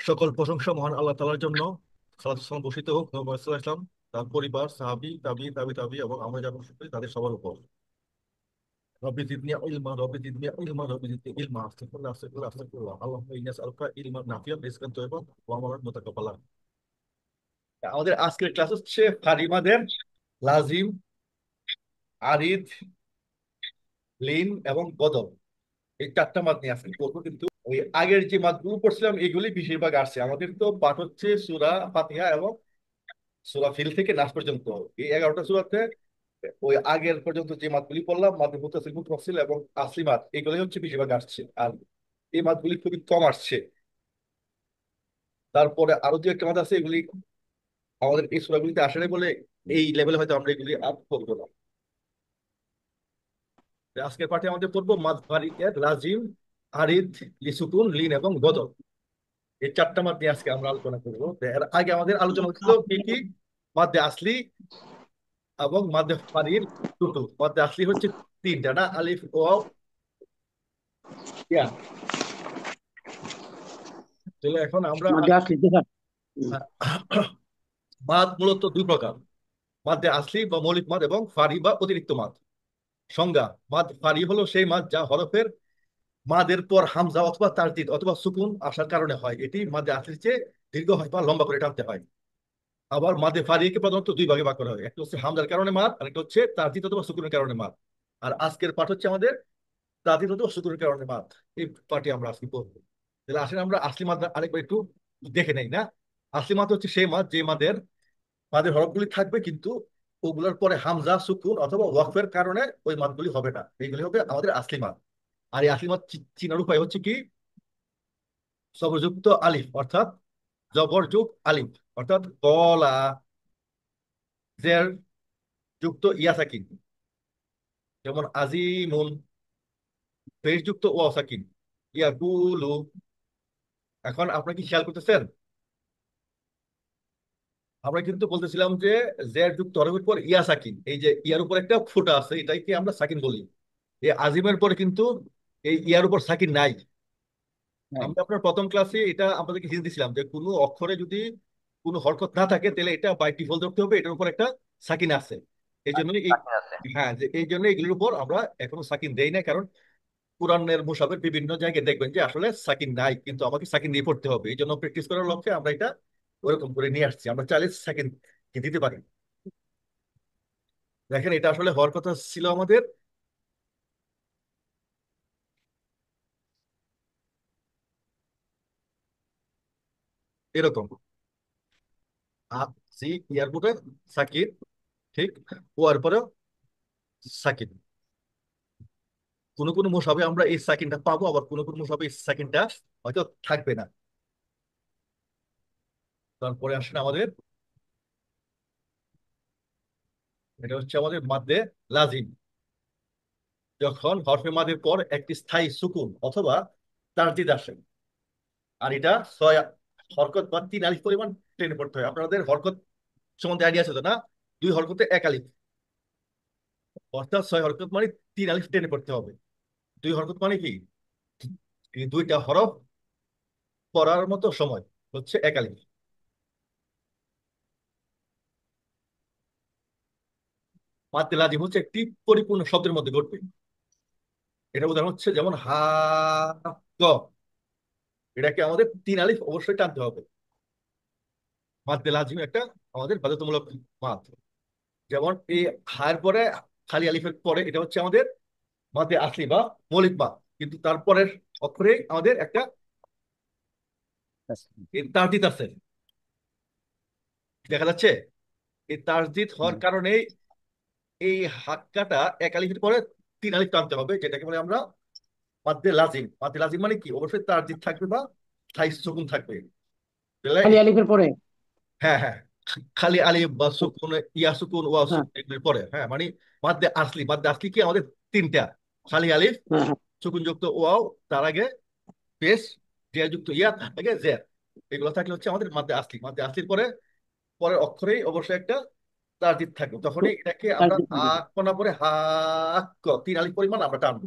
সকল প্রশংসা মহান আল্লাহ তাআলার জন্য। সালাত ও সালাম বর্ষিত হোক নবী মুহাম্মদ সাল্লাল্লাহু আলাইহি ওয়াসাল্লাম, তার পরিবার, সাহাবী, তাবি এবং আমরা যারা অনুসরণ করি তাদের সবার উপর। রব্বি জিদনি ইলমা, রব্বি জিদনি ইলমা, রব্বি জিদনি ইলমা। আস্তাগফিরুল্লাহ, আস্তাগফিরুল্লাহ, আস্তাগফিরুল্লাহ। আল্লাহুম্মা ইন্নী আসআলুকা ইলমান নাফিআন, রিজকান তাইয়্যিবান ওয়া আমালান মুতাকাব্বালান। আমাদের আজকের ক্লাস হচ্ছে কালিমাদের লাজিম, আরিদ, লিন এবং বদল, এই চারটা মাদ নিয়ে আজকে পড়বো। কিন্তু ওই আগের যে মাদগুলো পড়ছিলাম এগুলি বেশিরভাগ আসছে। আমাদের তো পাঠ হচ্ছে সূরা ফাতিহা এবং সূরা ফিল থেকে নাস পর্যন্ত। এই 11টা সূরাতে ওই আগের পর্যন্ত যে মাদগুলি পড়লাম, মাদে মুত্তাসিল, মুনফাসিল এবং আসলি মাদ, এগুলি হচ্ছে বেশিরভাগ আসছে। আর এই মাদগুলি খুবই কম আসছে। তারপরে আরো যে একটা মাদ আছে, এগুলি আমাদের এই সূরাগুলিতে আসে নাই বলে এই লেভেলে হয়তো আমরা এগুলি আর পড়বো না। তো আজকের পাঠে আমাদের পড়বো মাদ ফারিকের লাজিম, আরিদ, লিসুকুন, লিন এবং বদল। এই চারটা মাদ নিয়ে আজকে আমরা আলোচনা করবো। তো এর আগে আমাদের আলোচনা হচ্ছিল কি কি? মাদ্দে আসলি এবং মাদ্দে ফারির দুটো। মাদ্দে আসলি হচ্ছে তিনটা, না? আলিফ, ওয়াও, ইয়া। তাহলে এখন আমরা মধ্যে আসলে যেটা মাদ মূলত দুই প্রকার: মাদ্দে আসলি বা মৌলিক মাদ এবং ফারি বা অতিরিক্ত মাদ। সংজ্ঞা: মাদ ফারি হলো সেই মাদ যা হরফের মাদের পর হামজা অথবা তাসদীদ অথবা সুকুন আসার কারণে হয়। এটি মাদ্দে আসলির চেয়ে দীর্ঘ হয় বা লম্বা করে টানতে হয়। আবার মাদে ফারিকে প্রধানত দুই ভাগে ভাগ করা হয়: একটা হচ্ছে হামজার কারণে মাদ, আর একটা হচ্ছে তাসদীদ অথবা সুকুনের কারণে মাদ। আর আজকের পাঠ হচ্ছে আমাদের তাসদীদ অথবা সুকুনের কারণে মাদ। এই পাঠে আমরা আজকে পড়বো। তাহলে আসলে আমরা আসলি মাদ আরেকবার একটু দেখে নেই, না? আসলি মাদ হচ্ছে সেই মাদ যে মাদের মাদের হরফগুলি থাকবে, কিন্তু ওগুলোর পরে হামজা, সুকুন অথবা ওয়াকফের কারণে ওই মাদগুলি হবে না। এইগুলি হবে আমাদের আসলি মাদ। আর এই আসলি মাদ চিনার উপায় হচ্ছে কি? জবরযুক্ত আলিফ, অর্থাৎ জবর যুগ আলিফ, অর্থাৎ কলা, জের যুক্ত ইয়া সাকিন, যেমন আজিমুন। পেশ যুক্ত ওয়াও সাকিন, ইয়াকুলু। এখন আপনারা কি খেয়াল করতেছেন? আমরা কিন্তু বলতেছিলাম যে জের যুক্ত হরফের পর ইয়া সাকিন, এই যে ইয়ার উপর একটা ফুটা আছে, এটাকে আমরা সাকিন বলি। এই আজিমের পরে কিন্তু এই ইয়ার উপর সাকিন নাই। নাই। আমরা আপনার প্রথম ক্লাসে এটা আপনাদেরকে হিন্ট দিছিলাম যে কোনো অক্ষরে যদি কোনো হরকত না থাকে তাহলে এটা বাই ডিফল্ট ধরতে হবে এটার উপর একটা সাকিন আছে। এই জন্যই হ্যাঁ, যে এই জন্য এগুলোর উপর আমরা এখনো সাকিন দেই না, কারণ কোরআনের মুসাফের বিভিন্ন জায়গায় দেখবেন যে আসলে সাকিন নাই, কিন্তু আমাকে সাকিন দিয়ে পড়তে হবে। এই জন্য প্র্যাকটিস করার লক্ষ্যে আমরা এটা ওরকম করে নিয়ে আসছি। আমরা চাইলে সাকিন কি দিতে পারি। দেখেন, এটা আসলে হওয়ার কথা ছিল আমাদের এরকম: আ সি এয়ারপোর্টে সাকিন, ঠিক। ও আর পরে সাকিন। কোন কোন মুসাফে আমরা এই সাকিনটা পাবো, আবার কোন কোন মুসাফে এই সাকিনটা হয়তো থাকবে না। তারপরে আসেন আমাদের, এটা হচ্ছে আমাদের মাদ্দে লাজিম। যখন হরফে মাদের পর একটি স্থায়ী সুকুন অথবা তারদিদ আসে, আর এটা ছয় হরকত বা তিন আলিফ পরিমাণ টেনে পড়তে হয়। আপনাদের হরকত সম্বন্ধে আইডিয়া আছে তো, না? দুই হরকতে এক আলিফ, অর্থাৎ ছয় হরকত মানে তিন আলিফ টেনে পড়তে হবে। দুই হরকত মানে কি? এই দুইটা হরফ পড়ার মতো সময় হচ্ছে এক আলিফ। মাদ্দে লাজিম হচ্ছে একটি পরিপূর্ণ শব্দের মধ্যে ঘটবে। এটা উদাহরণ হচ্ছে যেমন হা, গ। এটাকে আমাদের তিন আলিফ অবশ্যই টানতে হবে। মাদ্দে লাজিম একটা আমাদের বাধ্যতামূলক মাদ। যেমন এই হায়ের পরে খালি আলিফের পরে এটা হচ্ছে আমাদের মাদ্দে আসলি বা মৌলিক মাদ, কিন্তু তারপরের অক্ষরে আমাদের একটা তারদিদ আছে। দেখা যাচ্ছে? এই তাসদিদ হওয়ার কারণে এই হাক্কাটা এক আলিফের পরে তিন আলিফ টানতে হবে, যেটাকে বলে আমরা মাদ্দে লাজিম। মাদ্দে লাজিম মানে কি? অবশ্যই তাসদিদ থাকবে বা স্থায়ী সুকুন থাকবে, বুঝলে? খালি আলিফের পরে। হ্যাঁ, হ্যাঁ। খালি আলিফ বা সুকুন, ইয়া সুকুন, ওয়া হ্যাঁ, সুকুন এগুলোর পরে, হ্যাঁ, মানে মাদ্দে আসলি। মাদ্দে আসলি কি আমাদের তিনটা: খালি আলিফ, হ্যাঁ, হ্যাঁ। সুকুন যুক্ত ওয়াও, তার আগে পেশ, জিয়া যুক্ত ইয়া, তার আগে জের। এগুলো থাকলে হচ্ছে আমাদের মাদ্দে আসলি। মাদ্দে আসলির পরে পরের অক্ষরেই অবশ্যই একটা তারদিদ থাকবে, তখনই এটাকে তার আমরা দিক আ থেকে। কোনা পরে হা, ক, তিন আলিফ পরিমাণ আমরা টানবো।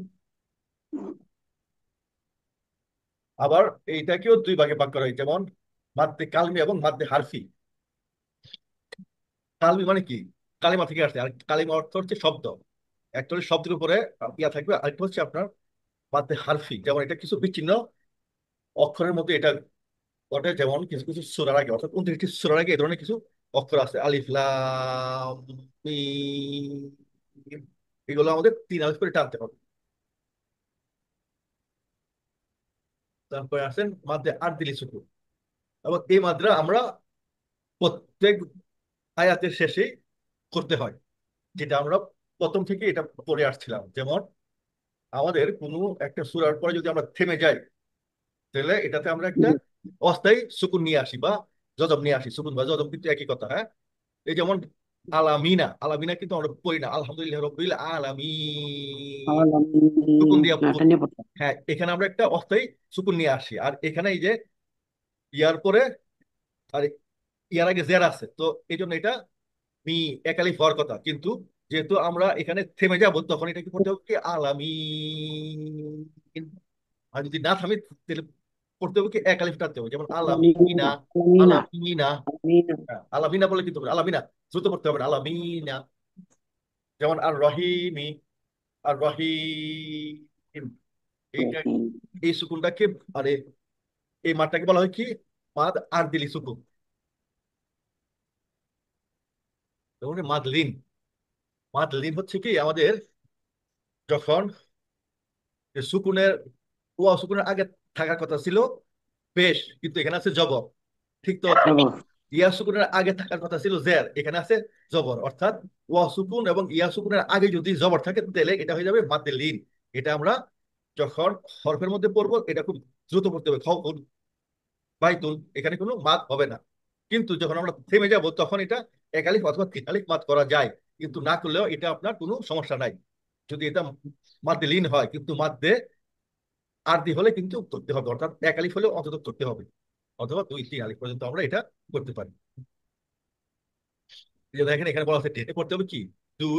আবার এইটাকেও দুই ভাগে ভাগ করা হয়, যেমন মাদ্দে কালমি এবং মাদ্দে হারফি। কালমি মানে কি? কালিমা থেকে আসছে, আর কালিমা অর্থ হচ্ছে শব্দ। একটা হচ্ছে শব্দের উপরে ইয়া থাকবে, আরেকটা হচ্ছে আপনার মাদ্দে হারফি, যেমন এটা কিছু বিচ্ছিন্ন অক্ষরের মধ্যে এটা ঘটে, যেমন কিছু কিছু সূরার আগে অর্থাৎ 29টি সূরার আগে এই ধরনের কিছু অক্ষর আছে, আলিফ লাম মিম। এগুলো আমাদের 3 আলিফ করে টানতে হবে। তারপরে আসেন মাদ্দে আরদিলি সুকুন, এবং এই মাদ্রা আমরা প্রত্যেক আয়াতের শেষে করতে হয়, যেটা আমরা প্রথম থেকে এটা পড়ে আসছিলাম। যেমন আমাদের কোনো একটা সূরার পরে যদি আমরা থেমে যাই, তাহলে এটাতে আমরা একটা জি। অস্থায়ী সুকুন নিয়ে আসি বা জজম নিয়ে আসি। সুকুন বা জজম কিন্তু একই কথা, হ্যাঁ। এই যেমন আলামিনা, আলামিনা কিন্তু আমরা পড়ি না, আলহামদুলিল্লাহ রব্বিল আলামিন, সুকুন দিয়া এটা পড়ি। নিয়ে পড়তাম। হ্যাঁ, এখানে আমরা একটা অস্থায়ী সুকুন নিয়ে আসি, আর এখানে এই যে ইয়ার পরে আর ইয়ার আগে জের আছে, তো এই জন্য এটা মি একালিফ হওয়ার কথা, কিন্তু যেহেতু আমরা এখানে থেমে যাব, তখন এটা কি করতে হবে কি আলামিন। আর যদি না থামি, তাহলে পড়তে হবে কি একালিফ টানতে হবে, যেমন আলামিনা। আলামিনা, আলামিনা, আলামিনা। আলামিনা। হ্যাঁ, আলামিনা বলে কিন্তু হবে না, আলামিনা দ্রুত পড়তে হবে না, আলামিনা। যেমন আর রহিমি, আর রহিম, এইটা রহিম। এই সুকুনটাকে, আরে এই মাঠটাকে বলা হয় কি মাদ আর দিলি সুকুন। যেমন মাদলিন, মাদলিন হচ্ছে কি আমাদের যখন সুকুনের ওয়া সুকুনের আগে থাকার কথা ছিল পেশ, কিন্তু এখানে আছে জবর। ঠিক তো জবর। ইয়া সুকুনের আগে থাকার কথা ছিল জের, এখানে আছে জবর, অর্থাৎ ওয়া সুকুন এবং ইয়া সুকুনের আগে যদি জবর থাকে তাহলে এটা হয়ে যাবে মাদ্দে লিন। এটা আমরা যখন হরফের মধ্যে পড়বো এটা খুব দ্রুত পড়তে হবে, খাউন বাইতুল, এখানে কোনো মাদ হবে না। কিন্তু যখন আমরা থেমে যাব তখন এটা একালিফ অথবা 3 আলিফ মাদ করা যায়, কিন্তু না করলেও এটা আপনার কোনো সমস্যা নাই। যদি এটা মাদ্দে লিন হয়, কিন্তু মাদ্দে আরদি হলে কিন্তু করতে হবে, অর্থাৎ 1 আলিফ হলে অন্তত করতে হবে, অথবা 2 3 আলিফ পর্যন্ত আমরা এটা করতে পারি। এই যে দেখেন এখানে বলা আছে টেনে করতে হবে কি 2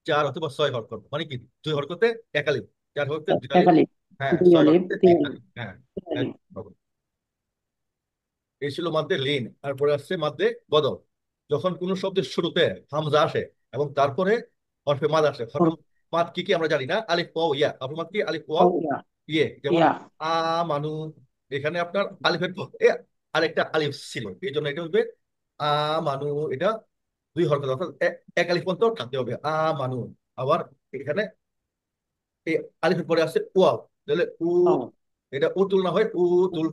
4 অথবা 6 হরকত, মানে কি 2 হরকতে 1 আলিফ, 4 হরকতে 2 আলিফ, একালি। হ্যাঁ দুই আলিফ, ছয় হরকতে তিন 3 আলিফ, হ্যাঁ। আলিফ। একদম। এই ছিল মাদ্দে লিন। তারপরে আসছে মাদ্দে বদল। যখন কোনো শব্দের শুরুতে হামজা আসে এবং তারপরে হরফে মাদ আসে, হরফে মাদ কি কি আমরা জানি না, আলিফ ওয়াও ইয়া, হরফে মাদ কি আলিফ ও ওয়াও ইয়া। ইয়ে, যেমন ইয়া। আমানু, এখানে আপনার আলিফের এ আরেকটা আলিফ ছিল, এই জন্য এটা হবে আমানু। এটা 2 হরকত, অর্থাৎ 1 আলিফ পর্যন্ত টানতে হবে আমানু। আবার এখানে এই আলিফের পরে আছে ওয়াও, তাহলে উ, ও। এটা উতুল না হয় উতুল,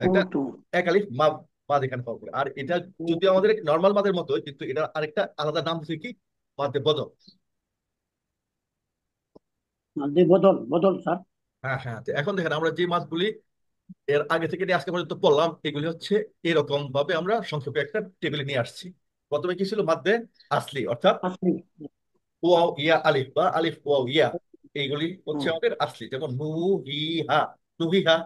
ও একটা টু। 1 আলিফ মা মাদ এখানে পাবে। আর এটা যদি আমাদের নর্মাল মাদের মতো, কিন্তু এটা আরেকটা আলাদা নাম হচ্ছে কি মাদে বদল। বদল, বদল স্যার। হ্যাঁ হ্যাঁ, তো এখন দেখেন আমরা যে মাছগুলি এর আগে থেকে নিয়ে আজকে পর্যন্ত পড়লাম, এগুলি হচ্ছে এরকম ভাবে আমরা সংক্ষেপে একটা টেবিলে নিয়ে আসছি। প্রথমে কি ছিল মাদ্দে আসলি, অর্থাৎ আসলি। ওয়াও ইয়া আলিফ বা আলিফ ওয়াও ইয়া, এইগুলি হচ্ছে হুম। আমাদের আসলি। যেমন নু হি হা, নুহি হা,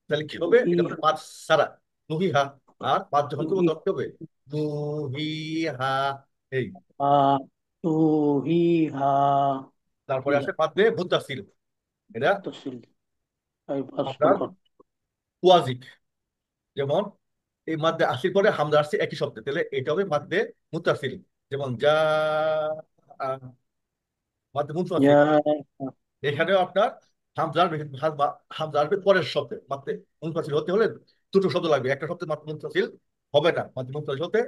তাহলে কি হবে, এটা হবে মাছ সারা, নুহি হা। আর মাছ যখন করবো তখন কি হবে, নুহি হা, এই। টু হি হা। তারপরে ইয়া। আসে মাদ্দে মুত্তাসিল, এটা তসিল। এই পাঁচ আপনার হরকত। ওয়াজিব। যেমন এই মাদ্দে আসির পরে হামজা আসছে একই শব্দে, তাহলে এটা হবে মাদ্দে মুত্তাসিল। যেমন যা মাদ্দে মুনফাসিল, ইয়া। এখানেও আপনার হামজার হামজা আসবে পরের শব্দে। মাত্রে মুনফাসিল হতে হলে 2টো শব্দ লাগবে, একটা শব্দে মাত্র মুনফাসিল হবে না, মাত্র মুনফাসিল হতে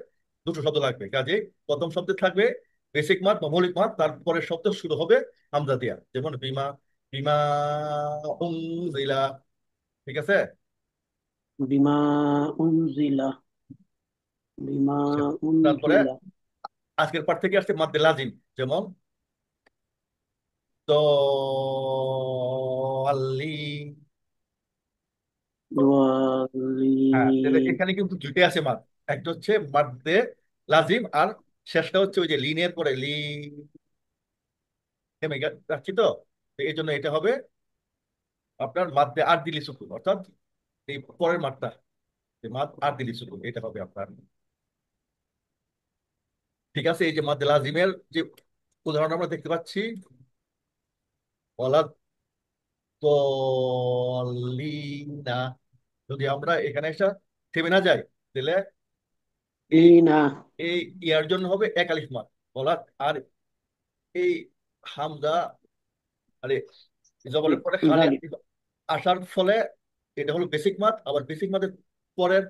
2টো শব্দ লাগবে। কাজে প্রথম শব্দে থাকবে বেসিক মাদ বা মৌলিক মাদ, তারপরের শব্দ শুরু হবে হামজা দিয়া, যেমন বিমা, বিমা উনজিলা। ঠিক আছে। বিমা উনজিলা। বিমা আচ্ছা, তারপরে উনজিলা। আজকের পাঠ থেকে আসছে মাদ্দে লাজিম, যেমন দলিন। হ্যাঁ, তাহলে ওয়ালিন। এখানে কিন্তু দুইটাই আছে মাদ, একটা হচ্ছে মাদ্দে লাজিম, আর শেষটা হচ্ছে ওই যে লিনের পরে লি, থেমে যাচ্ছি তো, তো এই জন্য এটা হবে আপনার মাদ্দে আর দিলি সুকুন, অর্থাৎ এই পরের মাত্রা, মাদ আর দিলি সুকুন, এটা হবে আপনার। ঠিক আছে, এই যে মাদ্দে লাজিমের যে উদাহরণ আমরা দেখতে পাচ্ছি, ওয়ালা দলিনা, যদি আমরা এখানে একটা থেমে না যায়, তাহলে এই লিনা, এই ইয়ার জন্য হবে এক আলিফ মাদ বলা। আর এই হামজা আরে জবরের পরে খালি জালি, আলিফ আসার ফলে এটা হলো বেসিক মাদ। আবার বেসিক মাদের পরের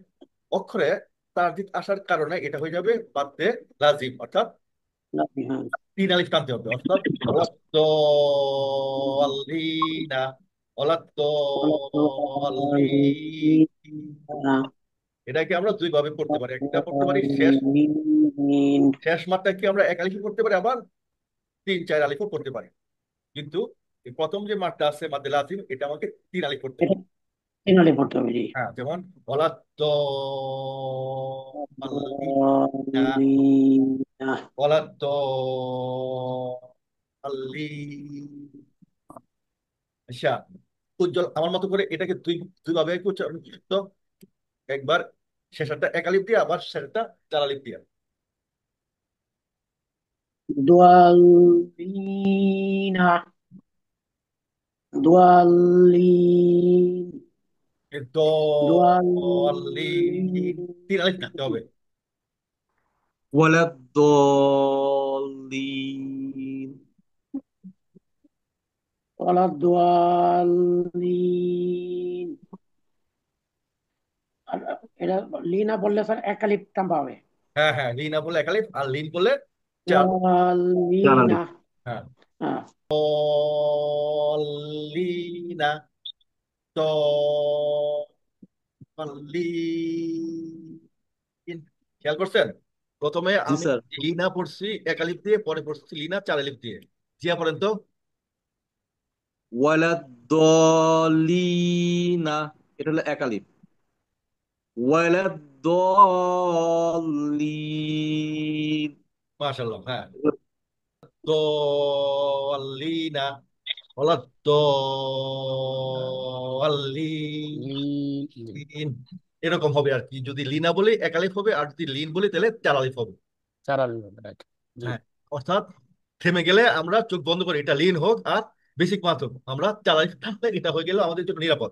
অক্ষরে তারদিদ আসার কারণে এটা হয়ে যাবে বাদে লাজিম, অর্থাৎ লাজি, হ্যাঁ। তিন আলিফ টানতে হবে। অর্থাৎ ওয়ালাদ্দল্লিনা, ওয়ালাদ্দল্লিন। এটাকে আমরা দুই ভাবে পড়তে পারি। একটা পড়তে পারি শেষ মিন, শেষ মাত্রাকে আমরা এক আলিফে পড়তে পারি, আবার তিন চার আলিফও পড়তে পারি। কিন্তু এই প্রথম যে মাত্রা আছে মাদ্দে লাজিম, এটা আমাকে তিন আলিফ পড়তে এটা হবে। তিনালি পড়তে হবে, জি। হ্যাঁ, যেমন ওয়ালাদ্দল্লিনা, লিনা, ওয়ালাদ্দল্লিন। আচ্ছা, উজ্জ্বল আমার মতো করে এটাকে দুই দুই ভাবে একটু উচ্চারণ তো। একবার শেষেরটা এক আলিফ দিয়ে, আবার শেষেরটা চার আলিফ দিয়ে। দোয়ালিনা, দোয়ালিন, এই দোয়ালিন, দলিন, তিন আলিফ থাকতে হবে। ولا الضالين. ওয়ালা দোয়ালিন। আর এটা লিনা বললে স্যার একালিপ টাম্পা হবে। হ্যাঁ হ্যাঁ, লিন না বলে এক আলিফ, আর লিন বলে চার। জানালি। দোয়ালিনা, হ্যাঁ, হ্যাঁ। দলিনা, দলিন। খেয়াল করছেন? প্রথমে জি আমি স্যার। লিনা পড়ছি এক আলিফ দিয়ে, পরে পড়ছি লিনা চার আলিফ দিয়ে। জিয়া পড়েন তো। ওয়ালা দলিনা, এটা হলো একালিফ। ওয়ালা দলিন। মাশাআল্লাহ, হ্যাঁ। দলিনা, ওলা দলিন। এরকম হবে আর কি। যদি লিনা বলি এক আলিফ হবে, আর যদি লিন বলি তাহলে চার আলিফ হবে। চারাল, রাইট, জি। হ্যাঁ, অর্থাৎ থেমে গেলে আমরা চোখ বন্ধ করি, এটা লিন হোক আর বেসিক মাত হোক, আমরা চার আলিফ থাকলে এটা হয়ে গেল আমাদের জন্য নিরাপদ।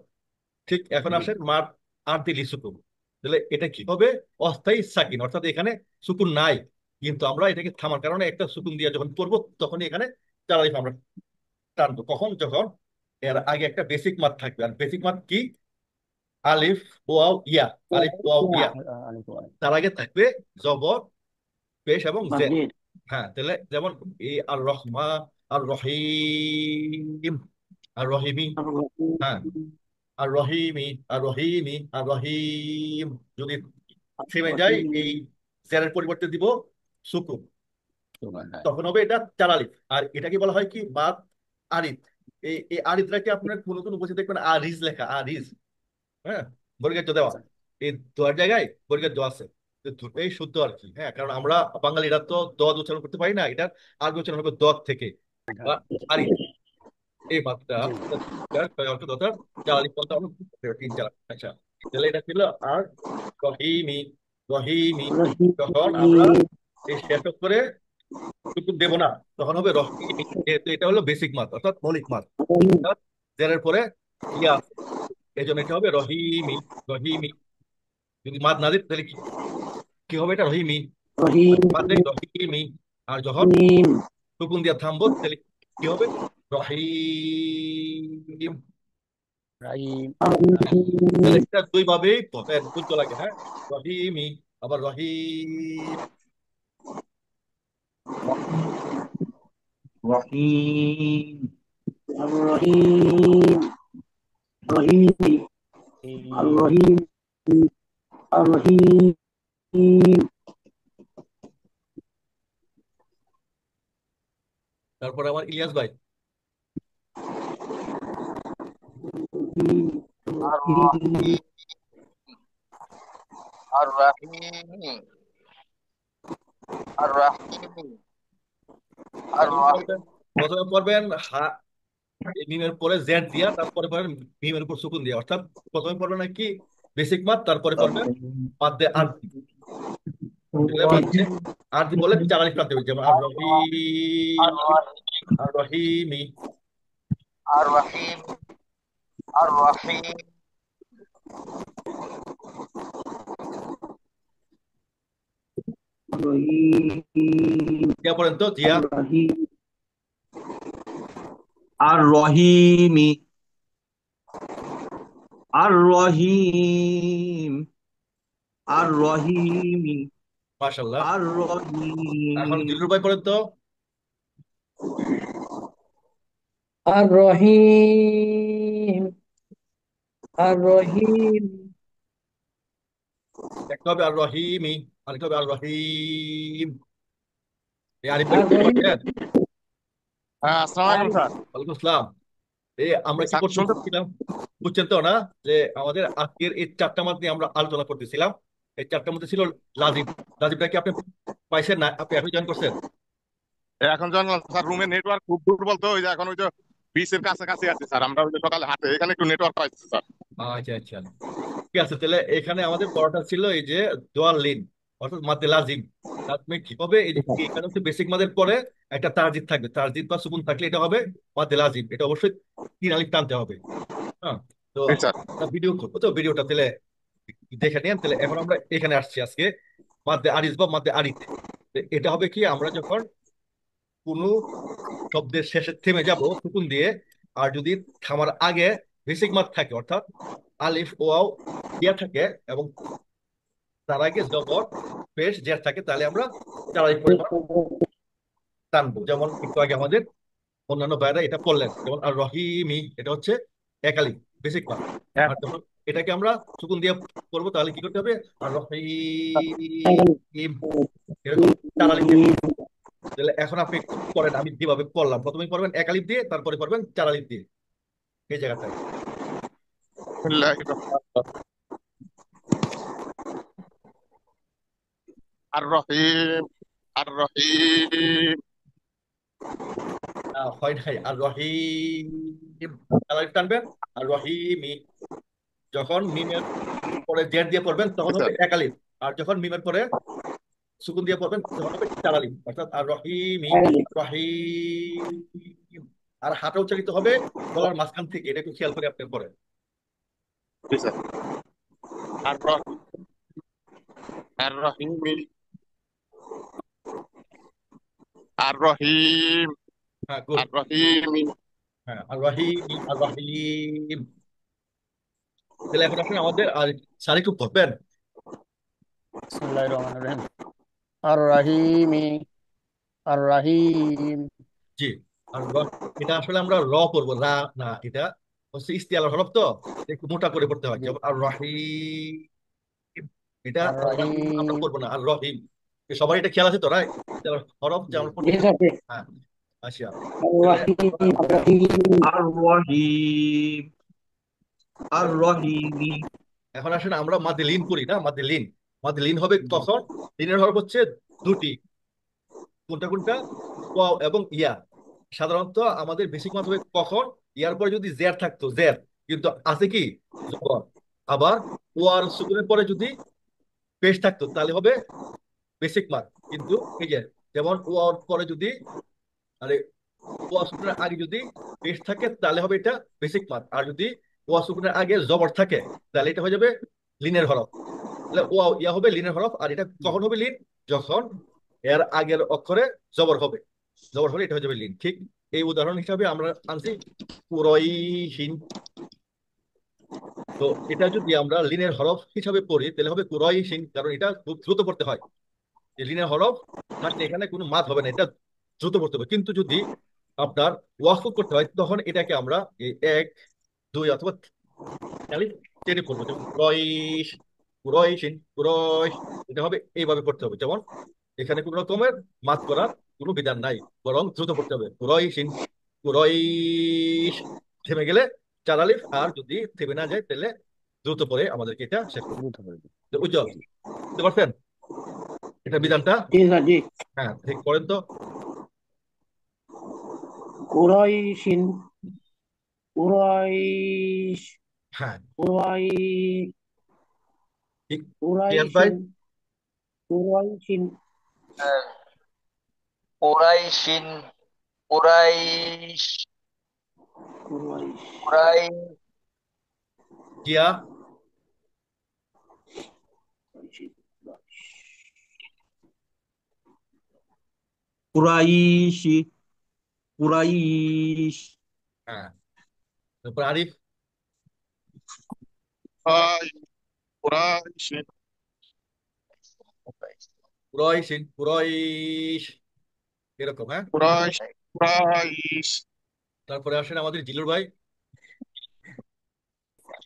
ঠিক এখন জি। আসেন মার আর দিলি সুকুন। তাহলে এটা কি হবে? অস্থায়ী সাকিন, অর্থাৎ এখানে সুকুন নাই, কিন্তু আমরা এটাকে থামার কারণে একটা সুকুন দিয়ে যখন পড়বো তখনই এখানে চার আলিফ আমরা টানবো। কখন? যখন এর আগে একটা বেসিক মাত থাকবে। আর বেসিক মাত কি? আলিফ ওয়াও ইয়া, আলিফ ওয়াও ইয়া। তার আগে থাকবে জবর, পেশ এবং জের। মাজিদ, হ্যাঁ, তাহলে যেমন এই আর রহমা, আর রহিম, আর রহিমি। হ্যাঁ, আর রহিমি, আর রহিমি, আর রহিম। যদি থেমে যায়, এই জেরের পরিবর্তে দিব সুকুন, তখন হবে এটা চার আলিফ। আর এটাকে বলা হয় কি? বাদ আরিদ। এই এই আরিদটাকে আপনার কোনো কোনো বসে দেখবেন আরিজ লেখা, আরিজ। হ্যাঁ, বর্গের দেওয়া। এই দোয়ার জায়গায় বর্গের দোয়া আছে। তো দুটোই শুদ্ধ আর কি। হ্যাঁ, কারণ আমরা বাঙালিরা তো দদ উচ্চারণ করতে পারি না, এটার আগে উচ্চারণ হবে দদ থেকে বা আরিদ। এই মাত্রা জি। অর্থ দরকার চার আলিফ পর্যন্ত আমরা তিন চার। আচ্ছা, তাহলে এটা ছিল আর রহিমি, রহিমি। যখন আমরা রহিম, এই শেষ করে টুকু দেব না, তখন হবে রহিমি। যেহেতু এটা হলো বেসিক মাত, অর্থাৎ মৌলিক মাত, অর্থাৎ জেরের পরে ইয়া আছে, এই জন্য এটা হবে রহিমি, রহিমি। যদি মাদ না দিত তাহলে কি কি হবে? এটা রহিমি। রহিম, মাদ দেই রহিমি। আর যখন টুকুন দিয়া থামবো তাহলে কি হবে? রহিম। রাহিম, তাহলে এটা দুই ভাবেই বুঝতে লাগে। হ্যাঁ, রহিমি, আবার রহিম। রহিম। রহিম, রহিম, রহিম, রহিম, তারপর আমার ইলিয়াস ভাই। রহিম, الرحيم الرحيم الرحيم কেমন الرحيم পড়বেন? প্রথমে পড়বেন হা, এই মিমের পরে জেড দিয়া, তারপরে পড়বেন মিমের উপর সুকুন দিয়া। অর্থাৎ প্রথমে পড়বেন নাকি বেসিক মাত, তারপরে পড়বেন মাদ্দে আরবি। এগুলো মাদ্দে আরবি বলে চার আলিফ টানতে হবে, যেমন আর রহিম, আর রহিমি। الرحيم الرحيم রহিম জিয়া পড়েন তো, জিয়া। রহিম আর রহিমি, আর রহিম, আর রহিমি, মাশাআল্লাহ। আর এখন রহিমি। জিলুর ভাই পড়েন তো। আর রহিম আর রহিম একটা হবে আর রহিমি, আরেকটা হবে আর রহিম। এই আরিফ ভাই আর বুঝতে রহিম পারছেন? হ্যাঁ, আসসালামু আর আলাইকুম স্যার। ওয়ালাইকুম আসসালাম। আমরা কি স্যার শুনতে করতেছিলাম বুঝছেন তো না, যে আমাদের আজকের এই চারটা মাস নিয়ে আমরা আলোচনা করতেছিলাম। এই চারটার মধ্যে ছিল লাজিম। লাজিমটা কি আপনি পাইছেন না, আপনি এখন জয়েন করছেন? এখন জানলাম স্যার, রুমে নেটওয়ার্ক খুব দুর্বল, তো ওই যে এখন ওই যে বিচের কাছাকাছি আছি স্যার, আমরা ওই যে সকালে হাঁটে এখানে একটু নেটওয়ার্ক পাইছি স্যার। আচ্ছা আচ্ছা, ঠিক আছে। তাহলে এখানে আমাদের পড়াটা ছিল এই যে দোয়াল লিন, অর্থাৎ মাদ্দে লাজিম। তার কি হবে, এই যে এখানে হচ্ছে বেসিক মাদের পরে একটা তারজিদ থাকবে, তারজিদ বা সুকুন থাকলে এটা হবে মাদ্দে লাজিম। এটা অবশ্যই তিন আলিফ টানতে হবে। হ্যাঁ। তো জি স্যার। ভিডিও করবো, তো ভিডিওটা তাহলে দেখে নিন। তাহলে এখন আমরা এখানে আসছি আজকে মাদ্দে আরিজ বা মাদ্দে আরিত। তো এটা হবে কি, আমরা যখন কোনো শব্দের শেষে থেমে যাব সুকুন দিয়ে, আর যদি থামার আগে বেসিক মাদ থাকে, অর্থাৎ আলিফ ওয়াও ইয়া থাকে, এবং তার আগে জবর পেশ জের থাকে, তাহলে আমরা চার আলিফ পরিমাণ টানবো। যেমন একটু আগে আমাদের অন্যান্য ভাইরা এটা পড়লেন, যেমন আর রহিমি, এটা হচ্ছে এক আলিফ, বেসিক মাদ। আর যখন এটাকে আমরা সুকুন দিয়ে করবো, তাহলে কি করতে হবে, আর রহিম, এরকম চার আলিফ দিয়ে পড়বো। তাহলে এখন আপনি একটু পড়েন, আমি যেভাবে পড়লাম, প্রথমে পড়বেন এক আলিফ দিয়ে, তারপরে পড়বেন চার আলিফ দিয়ে, এই জায়গাটায়। আর রহিম, আর রহিম। হয় নাই, আর রহিম চার আলিফ টানবেন, আর রহিমি। যখন মিমের পরে জেড দিয়ে পড়বেন জি তখন হবে স্যার। এক আলিফ, আর যখন মিমের পরে সুকুন দিয়ে পড়বেন তখন হবে চার আলিফ, অর্থাৎ আর রহিমি, রহিম। আর হাঁটা উচ্চারিত হবে গলার মাঝখান থেকে, এটা একটু খেয়াল করে আপনি পড়েন। জি স্যার। আর রহিম, আর রহিমি, আর রহিম, হ্যাঁ, গুড। আর রহিমি। হ্যাঁ, আর রহিমি, আর রহিম। তাহলে এখন আসলে আমাদের আর স্যার একটু পড়বেন। বিসমিল্লাহির রহমানির রহিম আর রাহিমি আর রাহিম জি। আর এটা আসলে আমরা পড়বো, রা না, এটা হচ্ছে ইস্তিয়ালার হরফ, তো একটু মোটা করে পড়তে হয়। জি যেমন আর রহিম, এটা আর আর রাহিম আমরা রাহিম পড়বো না, আর রহিম। সবাই এটা খেয়াল আছে তো, রাইট? হরফ যে আমরা জি পড়তেছি। স্যার জি। হ্যাঁ, আচ্ছা। আর তাহলে রাহিম আর রাহিম আর রহিম, আর রহিমি। এখন আসেন আমরা মাদে লিন করি না, মাদে লিন। মাদে লিন হবে কখন? লিনের হরফ হচ্ছে দুটি। কোনটা কোনটা? ওয়াও এবং ইয়া। সাধারণত আমাদের বেসিক মাদ হবে কখন? ইয়ার পরে যদি জের থাকতো, জের, কিন্তু আছে কি, জবর। আবার ওয়ার সুকুনের পরে যদি পেশ থাকতো, তাহলে হবে বেসিক মাদ। কিন্তু এই যে, যেমন ওয়ার পরে যদি, আরে, ওয়া সুকুনের আগে যদি পেশ থাকে, তাহলে হবে এটা বেসিক মাদ। আর যদি ওয়া সুকুনের আগে জবর থাকে, তাহলে এটা হয়ে যাবে লিনের হরফ। তাহলে ওয়া ইয়া হবে লিনের হরফ। আর এটা কখন হবে লিন? যখন এর আগের অক্ষরে জবর হবে। জবর হলে এটা হয়ে যাবে লিন। ঠিক এই উদাহরণ হিসাবে আমরা আনছি কুরাইহিন। তো এটা যদি আমরা লিনের হরফ হিসাবে পড়ি, তাহলে হবে কুরাইহিন, কারণ এটা খুব দ্রুত পড়তে হয়। যে লিনের হরফ থাকলে এখানে কোনো মাদ হবে না, এটা দ্রুত পড়তে হবে। কিন্তু যদি আপনার ওয়াকফ করতে হয়, তখন এটাকে আমরা এই এক, দুই অথবা খালি টেনে পড়বো। যেমন কুরাইশ, কুরাইশিন, কুরাইশ, এটা হবে এইভাবে পড়তে হবে। যেমন এখানে কোন রকমের মাত করার কোনো বিধান নাই, বরং দ্রুত পড়তে হবে কুরাইশিন, কুরাইশ। থেমে গেলে চার আলিফ, আর যদি থেমে না যায় তাহলে দ্রুত পড়ে আমাদেরকে এটা শেষ করতে হবে। তো উজ্জ্বল, বুঝতে পারছেন এটা বিধানটা? জি স্যার জি। হ্যাঁ, ঠিক করেন তো। কুরাইশিন কুরাইশ হ্যাঁ, কুরাই ঠিক। ক্লিয়ার ভাই? কুরাইশিন কুরাইশিন কুরাইশিন, কুরাইশ, কুরাইশ কুরাই, জিয়া? কুরাইশি, কুরাইশ। হ্যাঁ, তারপর আরিফ। কুরাই কুরাইশিন কুরাইশিন, কুরাইশ, এরকম। হ্যাঁ, কুরাইশ কুরাইশ তারপরে আসেন আমাদের জিলুর ভাই।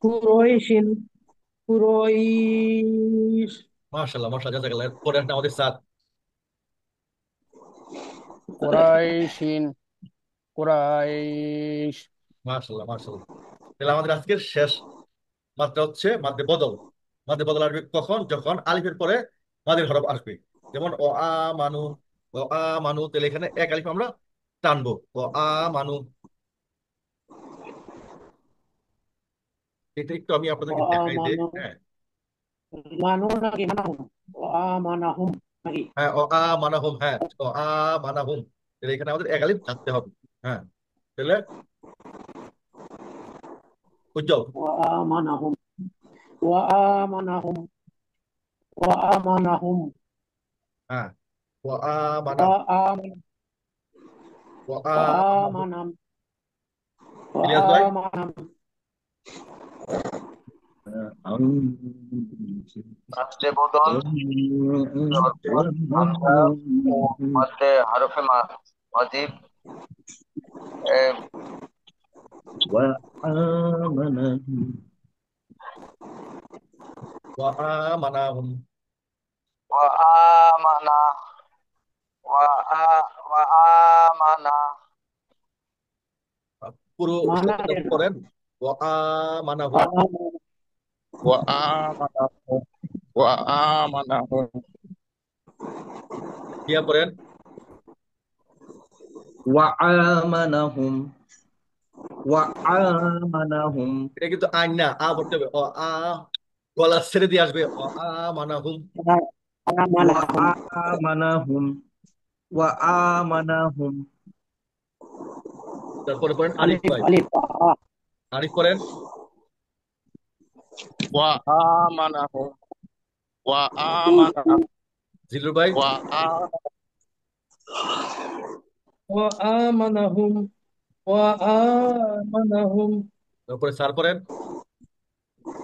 কুরাইশিন, কুরাইশ, মাশাল্লাহ, মাশাল্লাহ, জাযাকাল্লাহ। পরে আসেন আমাদের সাদ। কুরাইশিন, কুরাইশ। মাশাল্লাহ, মাশাল্লাহ। তাহলে আমাদের আজকের শেষ মাত্রা হচ্ছে মাদ্দে বদল। মাদ্দে বদল আসবে কখন? যখন আলিফের পরে মাদের হরফ আসবে। যেমন ও আ মানু, ও আ মানু, তাহলে এখানে এক আলিফ আমরা টানবো, ও আ মানু। এটা একটু আমি আপনাদেরকে দেখাই দিই। আমানু, হ্যাঁ, মানু নাকি মানাহুম? আমানাহুম নাকি? হ্যাঁ, ও আ মানাহুম। হ্যাঁ, ও আ মানাহুম। তাহলে এখানে আমাদের এক আলিফ থাকতে হবে। হ্যাঁ, তাহলে উজ্জ্বল। আমানাহুম, আমানাহুম, আমানাহুম, হ্যাঁ, ও আ মানাম, ও আ মানাহুম। আমানাম, ইলিয়াস ভাই। আমানাম। মাদ্দে বদল হচ্ছে হামজা ও মাদ্দে হরফে ওয়াজিব। এ, ও আ মানাহুম। ওয়া আমানা ওয়া আ ওয়া আমানা পুরো শব্দটা মানাদের না। করেন, ও আ মানাহুম। ওয়া আমানাহুম, ওয়া আমানাহুম। দিয়া পড়েন। ওয়া আমানাহুম, ওয়া আমানাহুম, এটা কিন্তু আইন না, আ পড়তে হবে। ও আ, গলা ছেড়ে দিয়ে আসবে, ও আ মানাহুম। ওয়া আমানাহুম। আমানাহুম, ওয়া আমানাহুম। তারপরে পড়েন আরিফ আলিফ, ভাই। আলিফ, আরিফ পড়েন। ওয়া আমানাহুম, ওয়া আমানাহুম, জিলুর ভাই। ওয়া وآمنهم وآمنهم তারপরে স্যার পড়েন।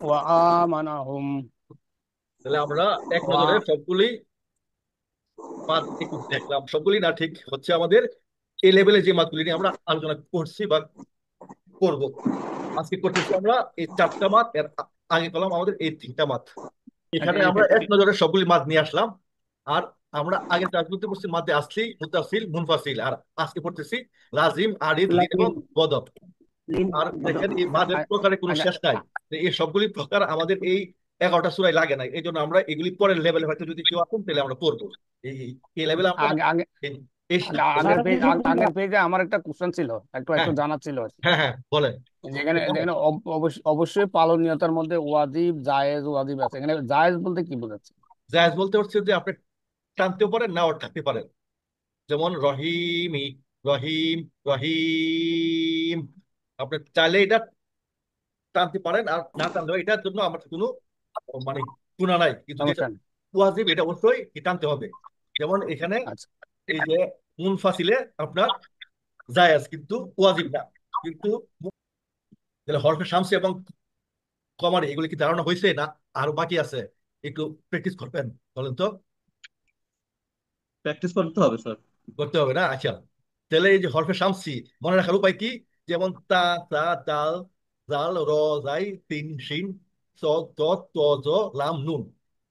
وآمنهم তাহলে আমরা এক নজরে وآ- সবগুলি মাদ একটু দেখলাম। সবগুলি না, ঠিক হচ্ছে আমাদের এই লেভেলে যে মাদগুলি নিয়ে আমরা আলোচনা করছি বা করব। আজকে করতেছি আমরা এই চারটা মাদ, এর আগে করলাম আমাদের এই তিনটা মাদ। আচ্ছা, এখানে আমরা এক নজরে সবগুলি মাদ নিয়ে আসলাম। আর আমরা আগের ক্লাসগুলোতে পড়ছি মাদে আসলি, মুত্তাসিল, মুনফাসিল। আর আজকে পড়তেছি লাজিম, আরিদ, লিন এবং লাজিম, বদল। লিন, আর বদল। দেখেন এই মাদের প্রকারের কোনো আগে শেষ নাই। তো এই সবগুলি প্রকার আমাদের এই 11টা সূরায় লাগে না। এই জন্য আমরা এগুলি পরের লেভেলে হয়তো যদি কেউ আসেন তাহলে আমরা পড়বো। এই এই লেভেলে আমরা আগে আগে এই- এই আগে তাহলে- আগের স্যার, পেজ আগের পেজে আমার একটা কোশ্চেন ছিল, একটু হ্যাঁ, একটু জানার ছিল আর কি। হ্যাঁ, হ্যাঁ, বলেন। যেখানে যেখানে অবশ্যই পালনীয়তার মধ্যে ওয়াজিব জায়েজ ওয়াজিব আছে, এখানে জায়েজ বলতে কি বোঝাচ্ছে? জায়েজ বলতে হচ্ছে যে আপনি টানতেও পারেন, নাও টানতে পারেন। যেমন রহিমি, রহিম, রহিম। আপনি চাইলে এটা টানতে পারেন, আর না টানলেও এটার জন্য আমার কোনো মানে গুণা নাই। কিন্তু যেটা সমস্যা নেই। ওয়াজিব এটা অবশ্যই কি টানতে হবে। যেমন এখানে আচ্ছা, এই যে মুনফাসিলে আপনার জায়েজ, কিন্তু ওয়াজিব না। কিন্তু তাহলে হরফে শামসি এবং কমারি এগুলি কি ধারণা হয়েছে না আরো বাকি আছে? একটু প্র্যাকটিস করবেন, বলেন তো। প্র্যাকটিস করতে হবে স্যার। করতে হবে না? আচ্ছা, তাহলে এই যে হরফে শামসি মনে রাখার উপায় কি? যেমন তা, তা, দাল, জাল, র, জাই, তিন, শিন, স, ত, ত, জ, লাম, নুন।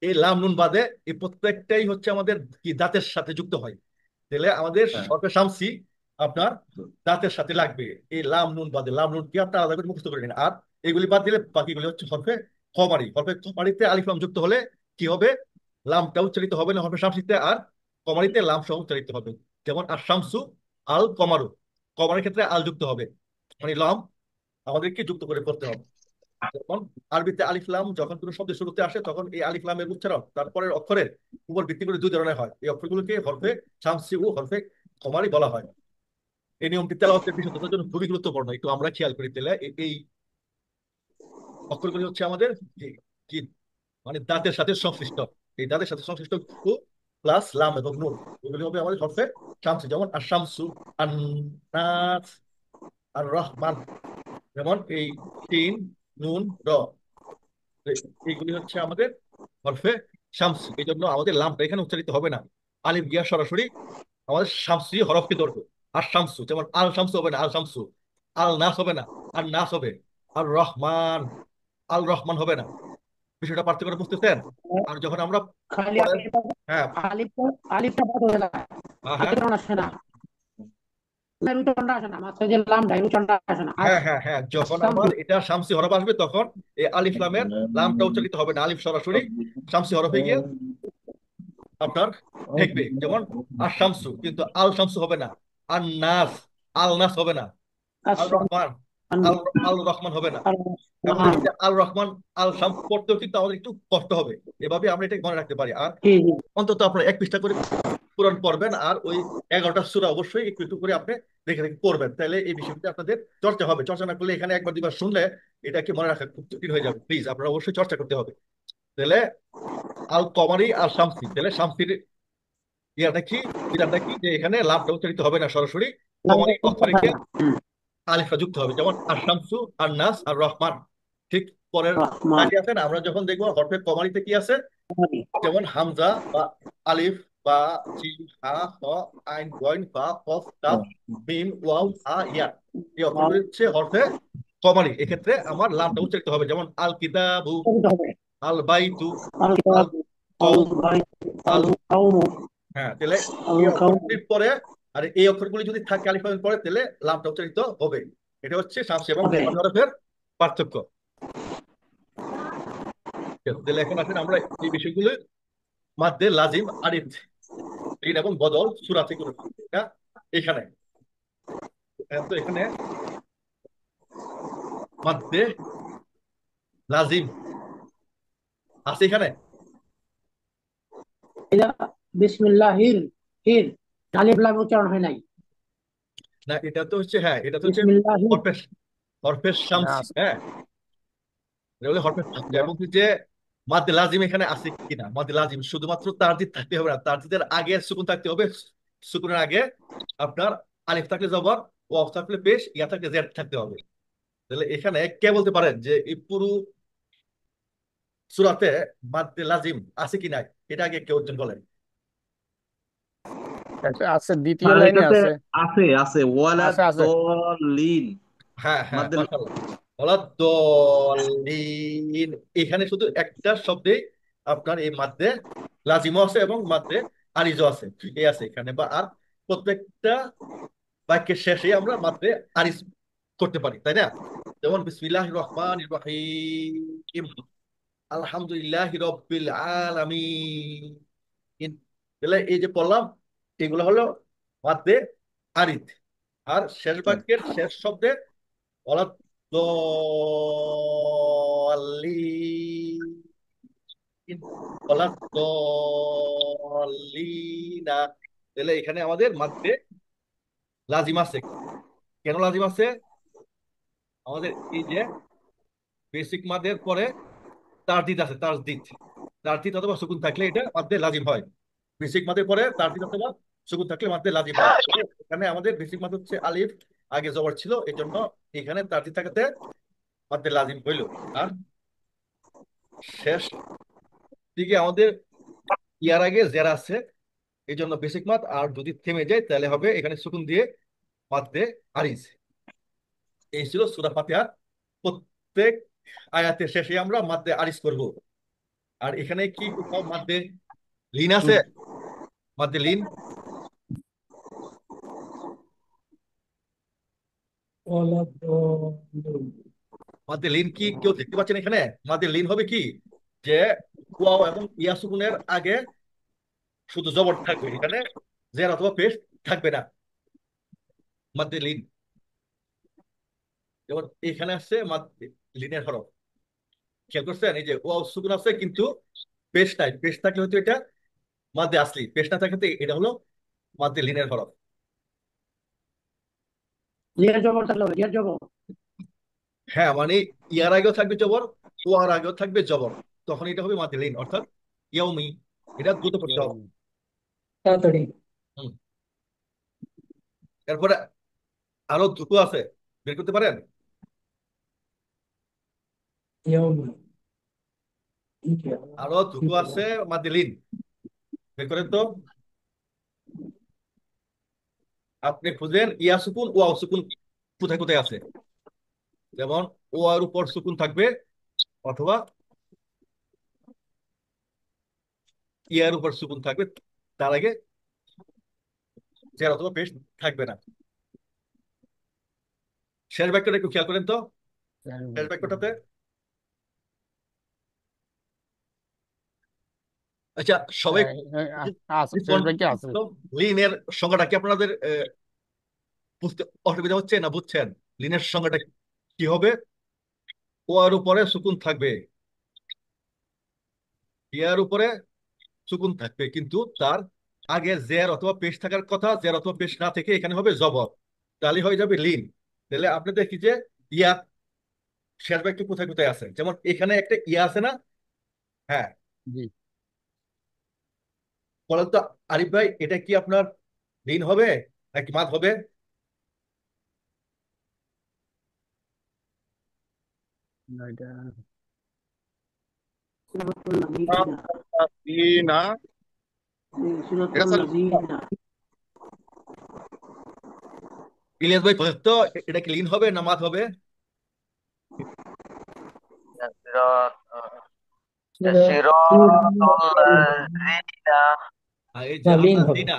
এই লাম নুন বাদে এই প্রত্যেকটাই হচ্ছে আমাদের কি দাঁতের সাথে যুক্ত হয়। তাহলে আমাদের হ্যাঁ, হরফে শামসি আপনার দাঁতের সাথে লাগবে। এই লাম নুন বাদে, লাম নুন কি আপনার আলাদা করে মুখস্থ করে নিন। আর এগুলি বাদ দিলে বাকিগুলি হচ্ছে হরফে কমারি। হরফে কমারিতে আলিফ লাম যুক্ত হলে কি হবে? লামটা উচ্চারিত হবে না হরফে শামসিতে, আর কমারিতে লাম সহ উচ্চারিত হবে। যেমন আর শামসু, আল কমারু। কমারের ক্ষেত্রে আল যুক্ত হবে, মানে লাম আমাদেরকে যুক্ত করে করতে হবে। যেমন আরবিতে আলিফ লাম যখন কোনো শব্দের শুরুতে আসে তখন এই আলিফ লামের উচ্চারণ তারপরের অক্ষরের উপর ভিত্তি করে দুই ধরনের হয়। এই অক্ষরগুলোকে হরফে শামসি ও হরফে কমারি বলা হয়। এই নিয়মটি তেলাওয়াতের বিশুদ্ধতার জন্য খুবই গুরুত্বপূর্ণ, একটু আমরা খেয়াল করি। তাহলে এই অক্ষরগুলি হচ্ছে আমাদের কি কি মানে দাঁতের সাথে সংশ্লিষ্ট। এই দাঁতের সাথে সংশ্লিষ্ট প্লাস লাম এবং নুন, এগুলি হবে আমাদের হরফে শামসি। যেমন আর শামসু, আর নাস, আর রহমান, যেমন এই তিন, নুন, র, এইগুলি হচ্ছে আমাদের হরফে শামসি। এই জন্য আমাদের লামটা এখানে উচ্চারিত হবে না, আলিফ গিয়া সরাসরি আমাদের শামসি হরফকে ধরবে। আর শামসু, যেমন আল শামসু হবে না, আল শামসু। আল নাস হবে না, আর নাস হবে। আর রহমান, আল রহমান হবে না। বিষয়টা পার্থক্য বুঝতেছেন? আর যখন আমরা খালি পরের, হ্যাঁ আলিফটা আলিফটা বড় হয়ে যায়, হ্যাঁ উচ্চারণ আসে না, এর উচ্চারণটা আসে না, মাঝখানে যে লামটা এর উচ্চারণটা আসে না। আর হ্যাঁ, যখন আমার এটা শামসি হরফ আসবে তখন এই আলিফ লামের লামটা উচ্চারিত হবে না, আলিফ সরাসরি শামসি হরফে গিয়ে আপনার ঠেকবে। যেমন আর শামসু, কিন্তু আল শামসু হবে না। আর নাস, আল নাস হবে না। আল আসে রহমান, আল আল রহমান হবে না। আর এবং মান। এই যে আল রহমান, আল শামস পড়তেও কিন্তু আমাদের একটু কষ্ট হবে। এভাবে আমরা এটা মনে রাখতে পারি। আর জি জি অন্তত আপনার এক পৃষ্ঠা করে কোরআন পড়বেন, আর ওই 11টা সূরা অবশ্যই একটু একটু করে আপনি দেখে দেখে পড়বেন, তাহলে এই বিষয়টা আপনাদের চর্চা হবে। চর্চা না করলে এখানে একবার দুবার শুনলে এটাকে মনে রাখা খুব কঠিন হয়ে যাবে। প্লিজ আপনারা অবশ্যই চর্চা করতে হবে। তাহলে আল কমারি আর শামসি, তাহলে শামসির ইয়াটা কি, বিধানটা কি, যে এখানে লাভটা উচ্চারিত হবে না, সরাসরি লামটা কমারি অর্থ উচ্চারণ রেখে হয় না। হুম, আলিফটা যুক্ত হবে। যেমন আর শামসু, আর নাস, আর রহমান। ঠিক পরের রহমান, লাইনে আছে না, আমরা যখন দেখবো হরফে কমারিতে কি আছে, যেমন হামজা বা আলিফ বা জিম, হা, হ, আইন, গইন, ফা, কফ, কাফ, মিম, ওয়াও, হা, ইয়া। এই অক্ষরগুলি হচ্ছে হরফে কমারি। এক্ষেত্রে আমার লামটা উচ্চারিত হবে। যেমন আল কিতাবু, উচ্চারিত হবে। আল বাইতু, আল আল কিতাব, আল কৌম, বাইত, আল, আল কাউম, হ্যাঁ তাহলে আল এই কাউম। অক্ষরগুলির পরে, আর এই অক্ষরগুলি যদি থাকে আলিফ লামের পরে, তাহলে লামটা উচ্চারিত হবে। এটা হচ্ছে শামসি এবং হবে। কমারি হরফের পার্থক্য। তাহলে এখন আসেন আমরা এই বিষয়গুলো মাদ্দে লাজিম, আরিফ, ঋণ এবং বদল সূরা থেকে করেছি। এটা এখানে, তো এখানে মাদ্দে লাজিম আছে এখানে। এটা বিসমিল্লাহির হির, আলিফ লাম উচ্চারণ হয় নাই। না এটা তো হচ্ছে, হ্যাঁ এটা তো হচ্ছে বিসমিল্লাহির, হরফের, হরফের শামসি, আছে। হ্যাঁ এটা হলো হরফের শামসি। এবং কি যে মাদ্দে লাজিম এখানে আছে কিনা, মাদ্দে লাজিম শুধুমাত্র তারদিদ থাকতে হবে না, তারদিদের আগে সুকুন থাকতে হবে। সুকুনের আগে আপনার আলিফ থাকলে জবর, ওয়াও থাকলে পেশ, ইয়া থাকলে জেড থাকতে হবে। তাহলে এখানে কে বলতে পারেন যে এই পুরো সূরাতে মাদ্দে লাজিম আছে কি নাই, এটা আগে কেউ একজন বলেন। একটা আছে, দ্বিতীয় স্যার লাইনে এটাতে আছে। আছে আছে ওয়ালা আছে আছে দলিন হ্যাঁ মাদ্দে মাশাআল্লাহ, ওয়ালাদ-দলিন। এখানে শুধু একটা শব্দে আপনার এই মাদ্দে লাজিমও আছে এবং মাদ্দে আরিজও আছে, এই আছে এখানে। বা আর প্রত্যেকটা বাক্যের শেষে আমরা মাদ্দে আরিজ করতে পারি, তাই না? যেমন বিসমিল্লাহির রহমানির রহিম, আলহামদুলিল্লাহি রাব্বিল আলামিন। তাহলে এই যে পড়লাম, এগুলো হলো মাদ্দে আরিজ। আর শেষ বাক্যের শেষ শব্দে ওয়ালাদ-দলিন, ওয়ালাদ-দলিনা। তাহলে এখানে আমাদের মাদ্দে লাজিম আছে। কেন লাজিম আছে? আমাদের এই যে বেসিক মাদের পরে তারদিদ আছে, তারদিদ, তারদিদ অথবা সুকুন থাকলে এটা মাদ্দে লাজিম হয়। বেসিক মাদের পরে তারদিদ অথবা সুকুন থাকলে মাদ্দে লাজিম হয়। তো এখানে আমাদের বেসিক মাদ হচ্ছে আলিফ, আগে জবর ছিল, এই জন্য এখানে তারদিদ থাকাতে মাদ্দে লাজিম হইল। আর শেষ দিকে আমাদের ইয়ার আগে জের আছে, এই জন্য বেসিক মাদ। আর যদি থেমে যায় তাহলে হবে এখানে সুকুন দিয়ে মাদ্দে আরিজ। এই ছিল সূরা ফাতিহার প্রত্যেক আয়াতের শেষে আমরা মাদ্দে আরিজ করব। আর এখানে কি কোথাও মাদ্দে লিন আছে? মাদ্দে লিন, মাদ্দে লিন কি কেউ দেখতে পাচ্ছেন এখানে? মাদ্দে লিন হবে কি, যে ওয়াও এবং ইয়া সুকুনের আগে শুধু জবর থাকবে, এখানে জের অথবা পেশ থাকবে না। মাদ্দে লিন, যেমন এখানে আছে মাদ্দে লিনের হরফ, খেয়াল করছেন? এই যে ওয়াও সুকুন আছে কিন্তু পেশ নাই, পেশ থাকলে হয়তো এটা মাদ্দে আসলি, পেশ না থাকলে এটা হলো মাদ্দে লিনের হরফ। লিয়ার জবর থাকলে হবে, লিয়ার জবর। হ্যাঁ মানে ইয়ার আগেও থাকবে জবর, ওয়ার আগেও থাকবে জবর, তখন এটা হবে মাদ্দে লিন, অর্থাৎ ইয়াউমি। এটা দ্রুত পড়তে হবে। তাড়াতাড়ি। হুম। এরপরে আরো দুটো আছে, বের করতে পারেন? ইয়াউমি। আরো দুটো আছে মাদিলিন, বের করেন তো। আপনি খুঁজেন ইয়া সুকুন ওয়াও সুকুন কোথায় কোথায় আছে। যেমন ও এর উপর সুকুন থাকবে, অথবা ইয়ার উপর সুকুন থাকবে, তার আগে জের অথবা পেশ থাকবে না। শেষ বাক্যটা একটু খেয়াল করেন তো, শেষ বাক্যটাতে। আচ্ছা সবাই আছে, শেষ বাক্যে আছে। লিনের সংজ্ঞাটা কি আপনাদের বুঝতে অসুবিধা হচ্ছে না বুঝছেন? লিনের সংজ্ঞাটা কি হবে? ও এর উপরে সুকুন থাকবে, ইয়ার উপরে সুকুন থাকবে, কিন্তু তার আগে জের অথবা পেশ থাকার কথা, জের অথবা পেশ না থেকে এখানে হবে জবর, তাহলে হয়ে যাবে লিন। তাহলে আপনি দেখি যে ইয়া শেষ বাক্য কোথায় কোথায় আছে, যেমন এখানে একটা ইয়া আছে না? হ্যাঁ, জি বলেন তো আরিফ ভাই, এটা কি আপনার লিন হবে নাকি মাদ হবে? না, এটা না, এটা স্যার ইলিয়াস ভাই বলেন তো, এটা কি লিন হবে না মাদ হবে? সিরাতাল্লাযীনা। এই যে লিন আল্লাহ হবে। দিনা,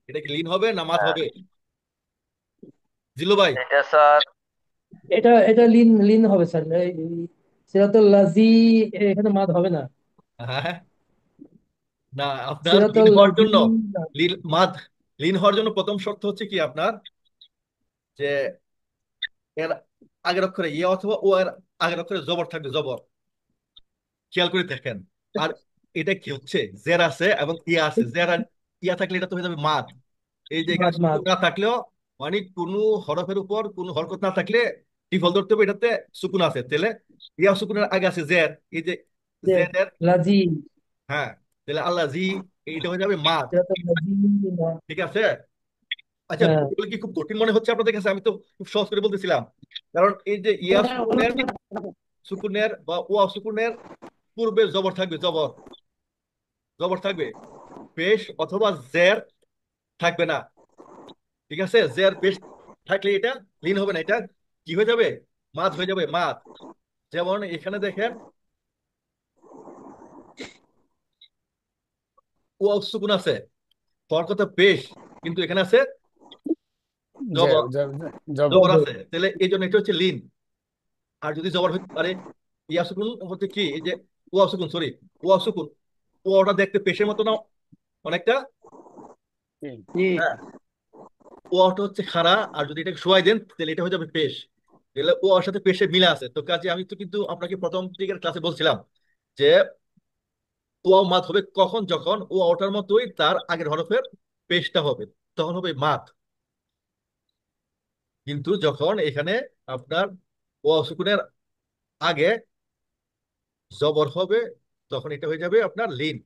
এটা কি লিন হবে না মাদ হবে? জিলু ভাই। এটা স্যার এটা এটা লিন লিন হবে স্যার। সিরাতুল লাজি, এখানে মাদ হবে না। হ্যাঁ, না আপনার লিন সিরাতুল হওয়ার লাজি। জন্য, লিন মাদ, লিন হওয়ার জন্য প্রথম শর্ত হচ্ছে কি আপনার, যে এর আগের অক্ষরে ইয়া অথবা ও এর আগের অক্ষরে জবর থাকবে, জবর, খেয়াল করে দেখেন। আর এটা কি হচ্ছে, জের আছে এবং ইয়া আছে, জের আর ইয়া থাকলে এটা তো হয়ে যাবে মাদ। এই যে এখানে মাদ মাদ। সুকুন না থাকলেও, মানে কোনো হরফের উপর কোনো হরকত না থাকলে ডিফল্ট ধরতে হবে এটাতে সুকুন আছে, তাহলে ইয়া সুকুনের আগে আছে জের, এই যে জের এর, লাজি। হ্যাঁ, তাহলে আল্লাহ জি, এইটা হয়ে যাবে মাদ। সিরাতুল লাজি। ঠিক আছে? আচ্ছা, হ্যাঁ। এগুলো কি খুব কঠিন মনে হচ্ছে আপনাদের কাছে? আমি তো খুব সহজ করে বলতেছিলাম, কারণ এই যে ইয়া সুকুনের, সুকুনের বা ওয়া সুকুনের পূর্বে জবর থাকবে, জবর, জবর থাকবে, পেশ অথবা জের থাকবে না। ঠিক আছে, জের পেশ থাকলে এটা লিন হবে না, এটা কি হয়ে যাবে, মাদ হয়ে যাবে, মাদ। যেমন এখানে দেখেন ওয়াও সুকুন আছে, হওয়ার কথা পেশ, কিন্তু এখানে আছে জবর, জবর। জবর আছে, তাহলে এই জন্য এটা হচ্ছে লিন। আর যদি জবর হইতে পারে, ইয়া সুকুন হচ্ছে কি, এই যে ওয়াও সুকুন, সরি, ওয়াও সুকুন, ওয়াওটা দেখতে পেশের মতো না অনেকটা? জি হ্যাঁ, ওয়াওটা হচ্ছে খাড়া, আর যদি এটাকে শোয়াই দেন তাহলে এটা হয়ে যাবে পেশ। তাহলে ওয়াওর সাথে পেশের মিলা আছে, তো কাজে আমি তো কিন্তু আপনাকে প্রথম দিকের ক্লাসে বলছিলাম যে ওয়াও মাদ হবে কখন, যখন ওয়াওটার মতোই তার আগের হরফের পেশটা হবে, তখন হবে মাদ। কিন্তু যখন এখানে আপনার ওয়াও সুকুনের আগে জবর হবে, তখন এটা হয়ে যাবে আপনার লিন।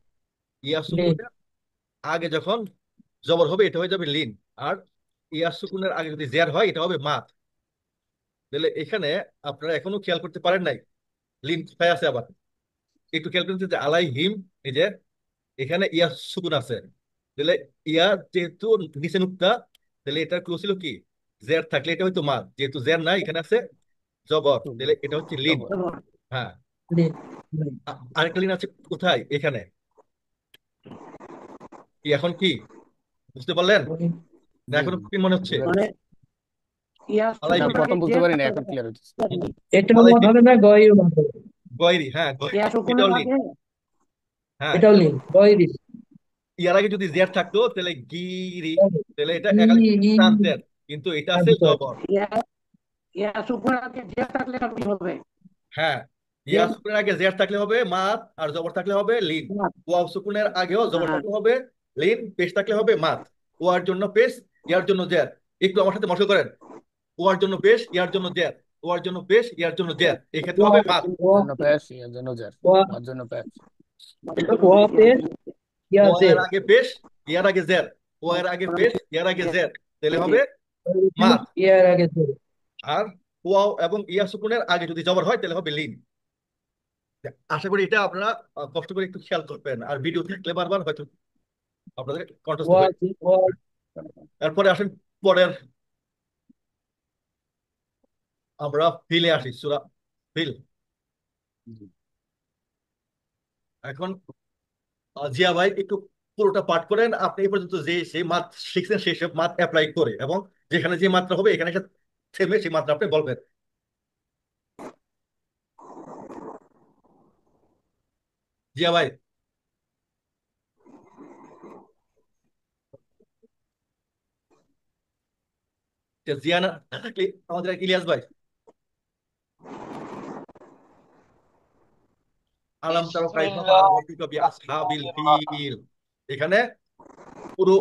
ইয়া লিন। সুকুনের আগে যখন জবর হবে এটা হয়ে যাবে লিন, আর ইয়া সুকুনের আগে যদি জের হয় এটা হবে মাদ। তাহলে এখানে আপনারা এখনো খেয়াল করতে পারেন নাই লিন কোথায় আছে। আবার একটু খেয়াল করতে, যে আলাই হিম, এই যে এখানে ইয়া সুকুন আছে, তাহলে ইয়া যেহেতু নিচে নুক্তা, তাহলে এটার ক্লোজ ছিল কি, জের থাকলে এটা হয়তো মাদ, যেহেতু জের নাই এখানে আছে জবর, তাহলে এটা হচ্ছে লিন। জবর। হ্যাঁ, লিন। লিন। আরেকটা লিন আছে কোথায়, এখানে। কি এখন কি বুঝতে পারলেন না, জি এখনো কি মনে হচ্ছে? মানে ইয়া আলাই না, সুকুন আগে প্রথম বুঝতে জের পারি না, থাকলে এখন ক্লিয়ার হচ্ছে। এটাও আলাই মাদ হবে না, গয়েও মাদ হবে। গয়রি, হ্যাঁ ইয়া এটাও সুকুনের লিন। আগে হ্যাঁ, এটাও লিন, গয়েরি। ইয়ার আগে যদি জের থাকতো তাহলে গিরি, তাহলে এটা ই একালি ই প্রান্তের, কিন্তু এটা আছে আনসার। জবর। ইয়া ইয়া সুকুনের আগে জের থাকলে এটা কি হবে? হ্যাঁ, ইয়া জের সুকুনের আগে জের থাকলে হবে মাদ, আর জবর থাকলে হবে লিন। ওয়াও সুকুনের আগেও জবর থাকলে হবে লিন, পেশ থাকলে হবে মাদ। ওয়ার জন্য পেশ, ইয়ার জন্য জের। একটু আমার সাথে মশল করেন, ওয়ার জন্য পেশ, ইয়ার জন্য জের, ওয়ার জন্য পেশ, ইয়ার জন্য জের, এক্ষেত্রে হবে মাদ। জন্য পেশ, এর জন্য জের, ওর জন্য পেশ। ওয়া পেশ, ইয়া ওয়া জের। এর আগে পেশ, ইয়ার আগে জের, ও এর আগে পেশ, ইয়ার আগে জের, তাহলে হবে মাদ। ইয়ার আগে জের। আর ওয়াও এবং ইয়া সুকুনের আগে যদি জবর হয় তাহলে হবে লিন। আশা করি এটা আপনারা কষ্ট করে একটু খেয়াল করবেন, আর ভিডিও থাকলে বারবার হয়তো আপনাদের কণ্ঠস্থ হয়ে। ওয়াজিব ওয়াজিব। এরপরে আসেন পরের, আমরা ফিলে আসি, সূরা ফিল। এখন জিয়া ভাই একটু পুরোটা পাঠ করেন, আপনি এই পর্যন্ত যে সেই মাত শিখছেন সেই সব মাত অ্যাপ্লাই করে, এবং যেখানে যে মাত্রা হবে এখানে এসে থেমে সেই মাত্রা আপনি বলবেন। জিয়া ভাই। জিয়া না থাকলে আমাদের ইলিয়াস ভাই। আলাম তারা কাইফা ফাআলা রাব্বুকা বিআসহাবিল ফিল। এখানে পুরো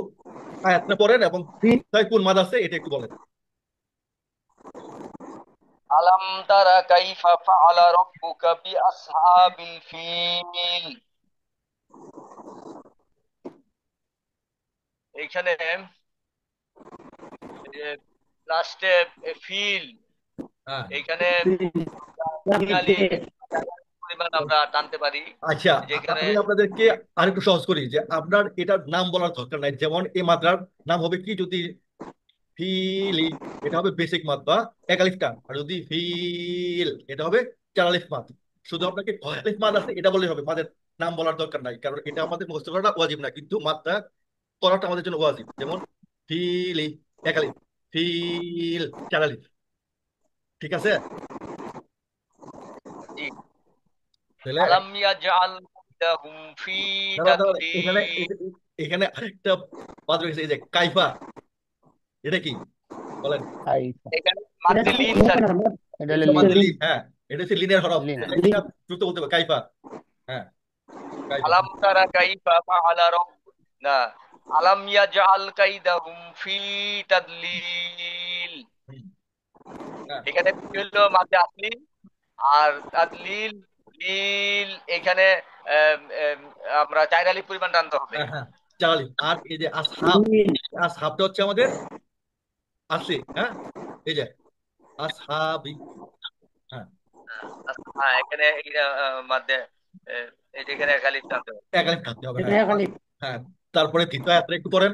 আয়াতটা পড়েন এবং তাই কোন মাদ আছে এটা একটু বলেন। আলাম তারা কাইফা ফাআলা রাব্বুকা বিআসহাবিল ফিল। এইখানে লাস্টে ফিল, হ্যাঁ, এইখানে পরিমাণ আমরা টানতে পারি, আচ্ছা, যেখানে আমি আপনাদেরকে আরেকটু সহজ করি যে আপনার এটার নাম বলার দরকার নাই। যেমন এই মাত্রার নাম হবে কি, যদি ফিলি এটা হবে বেসিক মাদ বা এক আলিফ টান, আর যদি ফিল এটা হবে চার আলিফ মাদ। শুধু আপনাকে কয় আলিফ মাদ আছে এটা বললেই হবে, মাদের নাম বলার দরকার নাই, কারণ এটা আমাদের মুখস্থ করাটা ওয়াজিব না, কিন্তু মাত্রা করাটা আমাদের জন্য ওয়াজিব। যেমন ফিলি এক আলিফ, ফিল চার আলিফ। ঠিক আছে? জি, তাহলে আলাম ইয়াজআল কাইদাহুম ফি দাঁড়া, এখানে তাদলিল। এখানে আরেকটা বাদ রয়েছে, এই যে কাইফা, এটা কি বলেন? কাইফা, এখানে এটা মাঝে কি লিন কোন স্যার। কথা বলেন? এটা হলো এটা লিন। মাঝে লিন, হ্যাঁ, এটা হচ্ছে লিনের হরফ। লিন। তাহলে লিন। এটা দ্রুত বলতে হবে কাইফা। হ্যাঁ, কাইফা। আলাম তারা কাইফা ফাআলা না, আলাম ইয়াজআল কাইদাহুম ফি তাদলিল। হুম, হ্যাঁ, এখানে কি হলো মাঝে আসলি, আর তাদলিল লিল এখানে আমরা চার আলিফ পরিমাণ টানতে হবে। হ্যাঁ, হ্যাঁ, চার আলিফ। আর এই যে আসহাব, আসহাবটা হচ্ছে আমাদের আসলি, হ্যাঁ, এই যে আসহাবি, হ্যাঁ, হ্যাঁ, এখানে মাঝে এখানে এক আলিফ টানতে হবে। এক আলিফ থাকতে হবে, এটা হ্যাঁ। খালি হ্যাঁ, তারপরে দ্বিতীয় আয়াতটা একটু পড়েন।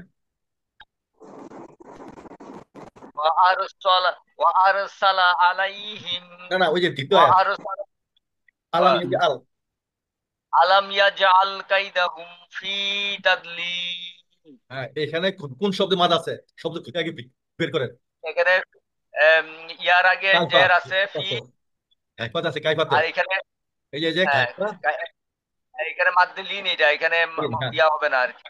ওয়া আরসালা আলাইহিম না না, ওই যে দ্বিতীয় ওয়া আয়াত, আরসালা আলাম এই যে আল, আলাম ইয়াজআল কাইদাহুম ফি তাদলিল। হ্যাঁ, এখানে কোন কোন শব্দে মাদ আছে, শব্দ খুঁজে আগে বের করেন। এখানে ইয়ার আগে কাইফা জের আছে ফি, আছে, কাইফাতে আছে, কাইফাতে আর এখানে এই যে হ্যাঁ, কাইফা, এখানে মাদ্দে লিন, এটা এখানে হ্যাঁ, ইয়া হবে না আর কি।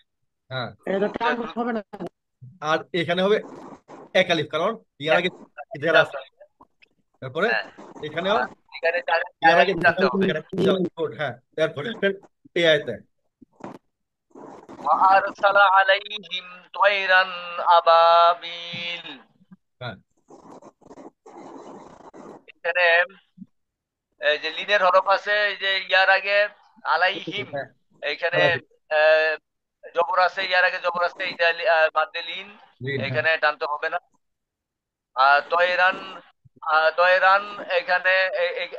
হ্যাঁ। এটা তো টান দ্রুত হবে না। আর এখানে হবে এক আলিফ, কারণ ইয়ার আগে জের আছে। তারপরে হ্যাঁ, এখানেও আর এখানে চার ইয়ার আগে আলিফ টানতে হবে। এখানে হ্যাঁ, তারপরে এই আয়াতে, وأرسل عليهم طيرا أبابيل। হ্যাঁ, এখানে এই যে লিনের হরফ আছে, এই যে ইয়ার আগে আলাইহিম, হ্যাঁ, এইখানে আলাদা, আহ, জবর আছে, ইয়ার আগে জবর আছে, এটা মাদ্দে লিন, লিন, হ্যাঁ, এখানে টানতে হবে না। তয়রান, তয়রান এখানে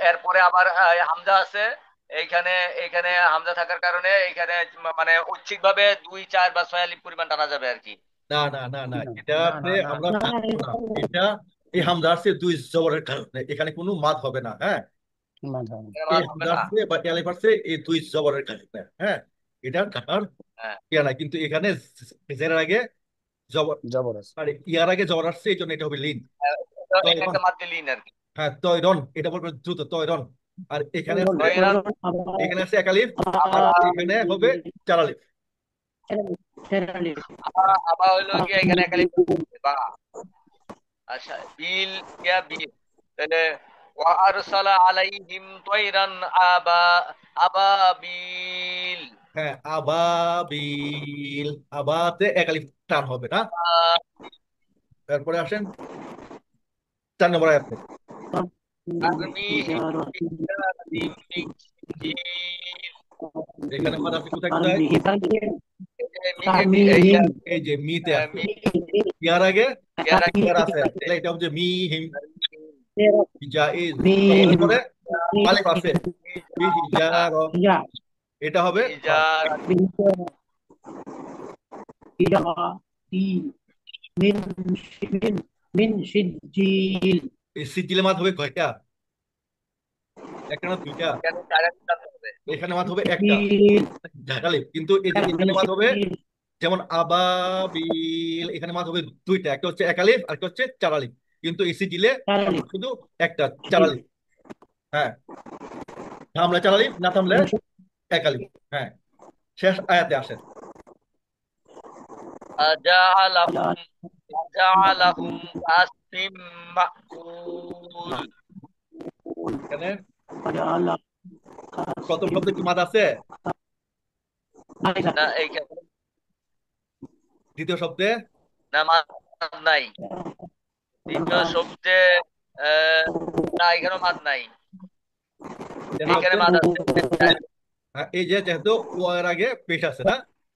এরপরে আবার হামজা আছে, এইখানে এখানে হামজা থাকার কারণে এখানে মানে ঐচ্ছিক ভাবে 2, 4 বা 6 আলিফ পরিমাণ টানা যাবে আর কি। না না না না, না এটাতে না না আমরা না, থাকবো না। এটা এই হামজা আসছে দুই জবরের কারণে, এখানে কোনো মাদ হবে না, হ্যাঁ। মাঝে এখানে এই মাদ হবে হামজা না। আসছে বা এলিফ আসছে এই দুই জবরের কারণে, হ্যাঁ। এটার কারণ হ্যাঁ, ইয়া না, কিন্তু এখানে জেরের আগে জবর, জবর আছে। আর ইয়ার আগে জবর আসছে, এই জন্য এটা হবে লিন। এটা তয়রন, একটা মাদ্দে লিন আর কি। হ্যাঁ, তয়রন, এটা বলবেন দ্রুত, তয়রন। আর এখানে আছে, তয়রান এখানে আছে এক আলিফ, আর এখানে হবে চার আলিফ। আবার হইলো কি এখানে এক আলিফ বা, আচ্ছা বিল, ইয়া বিল, তাহলে ওয়া আরসালা আলাইহিম তায়রান আবাবিল। হ্যাঁ, আবাবিল, আবাতে এক আলিফ টান হবে না। তারপরে আসেন 4 নম্বর আয়াত থেকে। তারমিহিম বিহিজাতিম মিন সিজিল। এখানে মাদ আছে কোথায় কোথায়? মিহিম এই যে মিতে আহ, আছে, মি- ইয়ার আগে এর আগে ইয়ার আছে, তাহলে এটা হচ্ছে মি হিম জাইজ। এর মিহিম পরে আলিফ আছে, বি জার, ইয়া এটা হবে বা। ইজার ইয়া তি মিন মিন মিন সিজিল এই সিজিলে মাত হবে কয়টা? একটা না দুইটা? এখানে জায়গা দিতে হবে। এখানে মাত হবে একটা সিজিল ঢাকালি, কিন্তু এই যে মিন এখানে মাত হবে সিজিল যেমন আবাবিল, এখানে মাত হবে দুইটা, একটা হচ্ছে একালিফ আর একটা হচ্ছে চারালিফ, কিন্তু এই সিজিলে তারালি শুধু একটা চারালিফ। হ্যাঁ, থামলে চারালিফ, না থামলে একালিফ। হ্যাঁ, শেষ আয়াতে আসেন। আজালাহুম আজালাহুম কাসিম মাকুল। এখানে আল্লাহ প্রথম শব্দে কি মাদ আছে? না এইখানে দ্বিতীয় শব্দে না মাদ নাই। দ্বিতীয় শব্দে না এখানেও মাদ নাই। কেন এখানে আছে? মাদ আছে। হ্যাঁ, এই যে যেহেতু ও এর আগে পেশ আছে না,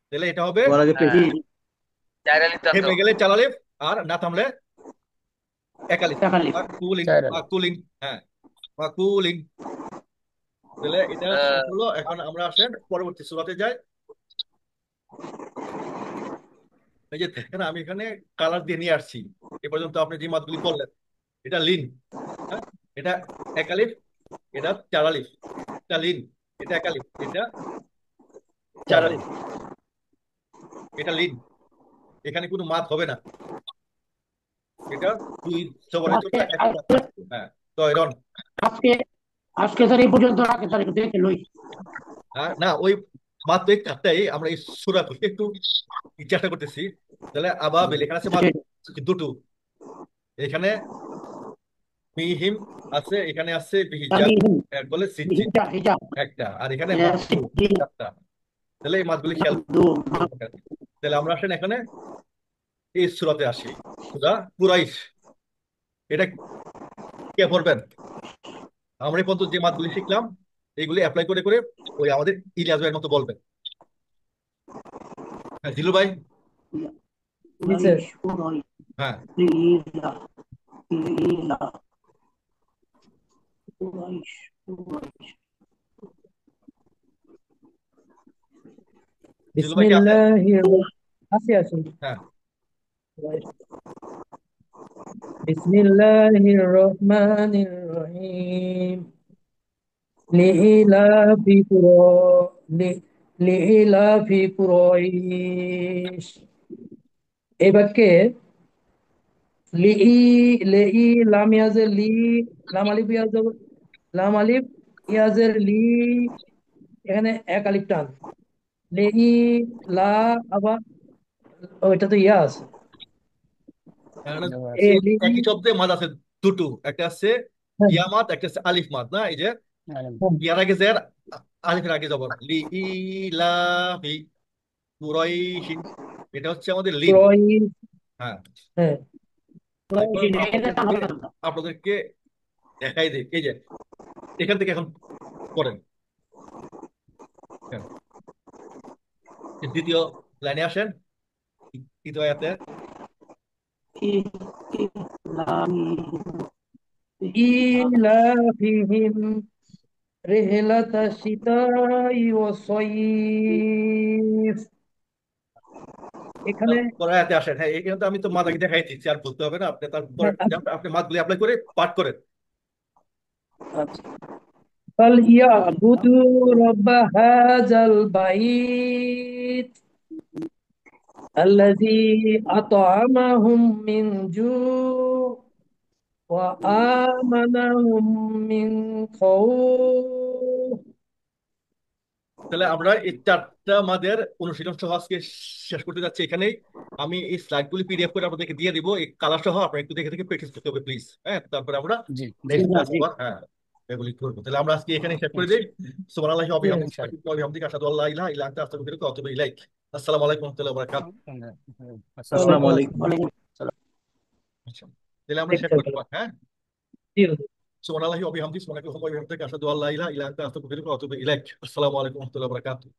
তাহলে এটা হবে ওর আগে পেশ। চাইরালি তান্ত থেমে গেলে চালালিফ, আর না থামলে একালিফ তাকালি বা কুলিং চাইরাল। বা কুলিং। হ্যাঁ, বা কুলিং। তাহলে এটা শেষ হলো। এখন আমরা আসেন পরবর্তী সূরাতে যাই। এই যে দেখেন আমি এখানে কালার দিয়ে নিয়ে আসছি। এ পর্যন্ত আপনি যে মাদগুলি পড়লেন, এটা লিন। হ্যাঁ, এটা একালিফ, এটা চারালিফ। এটা লিন, এটা একালিফ, এটা চারালিফ, এটা লিন। এখানে কোনো মাদ হবে না। এটা দুই জবরের জন্য আজকে একটা মাদ থাকবে। হ্যাঁ, তয়রন। আজকে আজকে স্যার এই পর্যন্ত রাখে স্যার একটু দেখে লই না, ওই মাত্র এই চারটাই আমরা এই সূরা থেকে একটু চেষ্টা করতেছি। তাহলে আবাবিল, এখানে আছে মাদ দুটো, এখানে মিহিম আছে, এখানে আছে বিহিজা, তামিম এক বলে সিজ্জি হিজা হিজা একটা, আর এখানে মাকদু সিদ্দিন চারটা। তাহলে এই মাছগুলি খেয়াল মাকদুম করবেন। তাহলে আমরা আসেন এখানে এই সূরাতে আসি। সূরা কুরাইশ, এটা কে পড়বেন? আমরা এই পর্যন্ত যে মাছগুলি শিখলাম এইগুলি অ্যাপ্লাই করে করে ওই আমাদের ইলিয়াস ভাইয়ের মতো বলবেন। হ্যাঁ, জিলু ভাই। জি স্যার। কুরাইশ হ্যাঁ, ইলা ইলা কুরাইশ কুরাইশ জিলু ভাই কি আছে? আছি আছি। হ্যাঁ, বিসমিল্লাহির রহমানির রহিম লিইলাফি কুরো লি- লিইলাফি কুরাইশ। এই বাক্যে লিই লিই লাম ইয়াজের লি, লাম আলিফ ইয়াজের লাম আলিফ ইয়াজের লি, এখানে এক আলিফ টান। লিই লা, আবার ওইটা তো ইয়া আছে। এখানে এই সেম লি, একই শব্দে মাদ আছে দুটো, একটা আছে হ্যাঁ, ইয়া মাদ, একটা আছে আলিফ মাদ। না, এই যে হ্যাঁ, ইয়ার আগে জের, আলিফের আগে জবর, লি ইলাফি কুরাইশিন, এটা হচ্ছে আমাদের লিন। কুরাইশ, হ্যাঁ, হ্যাঁ, এখন কুরাইশ এটা টান আপনাদেরকে হবে না আপনাদেরকে দেখাই দিই। এই যে এখান থেকে এখন করেন। হ্যাঁ, এই দ্বিতীয় লাইনে আসেন, দ্বিতীয় আয়াতে। ইলামি ইলাফিহিম রিহলাতা শিতাই ওয়া সাইফ। এখানে পরের আয়াতে আসেন। হ্যাঁ, এখানে তো আমি তো মাদাকে দেখাই দিচ্ছি, আর বলতে হবে না। আপনি তারপরে হ্যাঁ, আপনি মাদগুলি অ্যাপ্লাই করে পাঠ করেন। আচ্ছা। ফালইয়াবুদু রাব্বা হাযাল বাইত আল্লাযী আত'আমাহুম মিন জু' ওয়া আমানাহুম মিন খাউফ। তাহলে আমরা এই চারটা আমাদের অনুশীলন সহ আজকে শেষ করতে যাচ্ছি এখানেই। আমি এই স্লাইডগুলি পিডিএফ করে আপনাদেরকে দিয়ে দিব, এই কালার সহ। আপনারা একটু দেখে দেখে প্র্যাকটিস করতে হবে প্লিজ। হ্যাঁ, তারপরে আমরা জি নেক্সট দেখুন। ক্লাস আবার হ্যাঁ এগুলি করবো। তাহলে আমরা আজকে এখানে শেষ করে দিই। সুবহানাল্লাহি ওয়া ইনশাআল্লাহ। বিহামদিহি আশহাদু আল্লা ইলাহা ইল্লা আনতা আস্তাগফিরুকা ওয়া আতুবু ইলাইক। আসসালামু আলাইকুম ওয়া রাহমাতুল্লাহি ওয়া বারাকাতুহু। আসসালামু ওয়ালাইকুম আলাইকুম। আসসালাম। আচ্ছা, তাহলে আমরা ঠিক শেষ আছে, করতে পারি। হ্যাঁ, জি হুজুর। সুবহানাল্লাহি ওয়া বিহামদিহি সুবহানাকা আল্লাহুম্মা ওয়া বিহামদিকা আশহাদু আল্লা ইলাহা ইল্লা আনতা আস্তাগফিরুকা ওয়া আতুবু ইলাইক। আসসালামু আলাইকুম ওয়া রাহমাতুল্লাহি ওয়া বারাকাতুহু।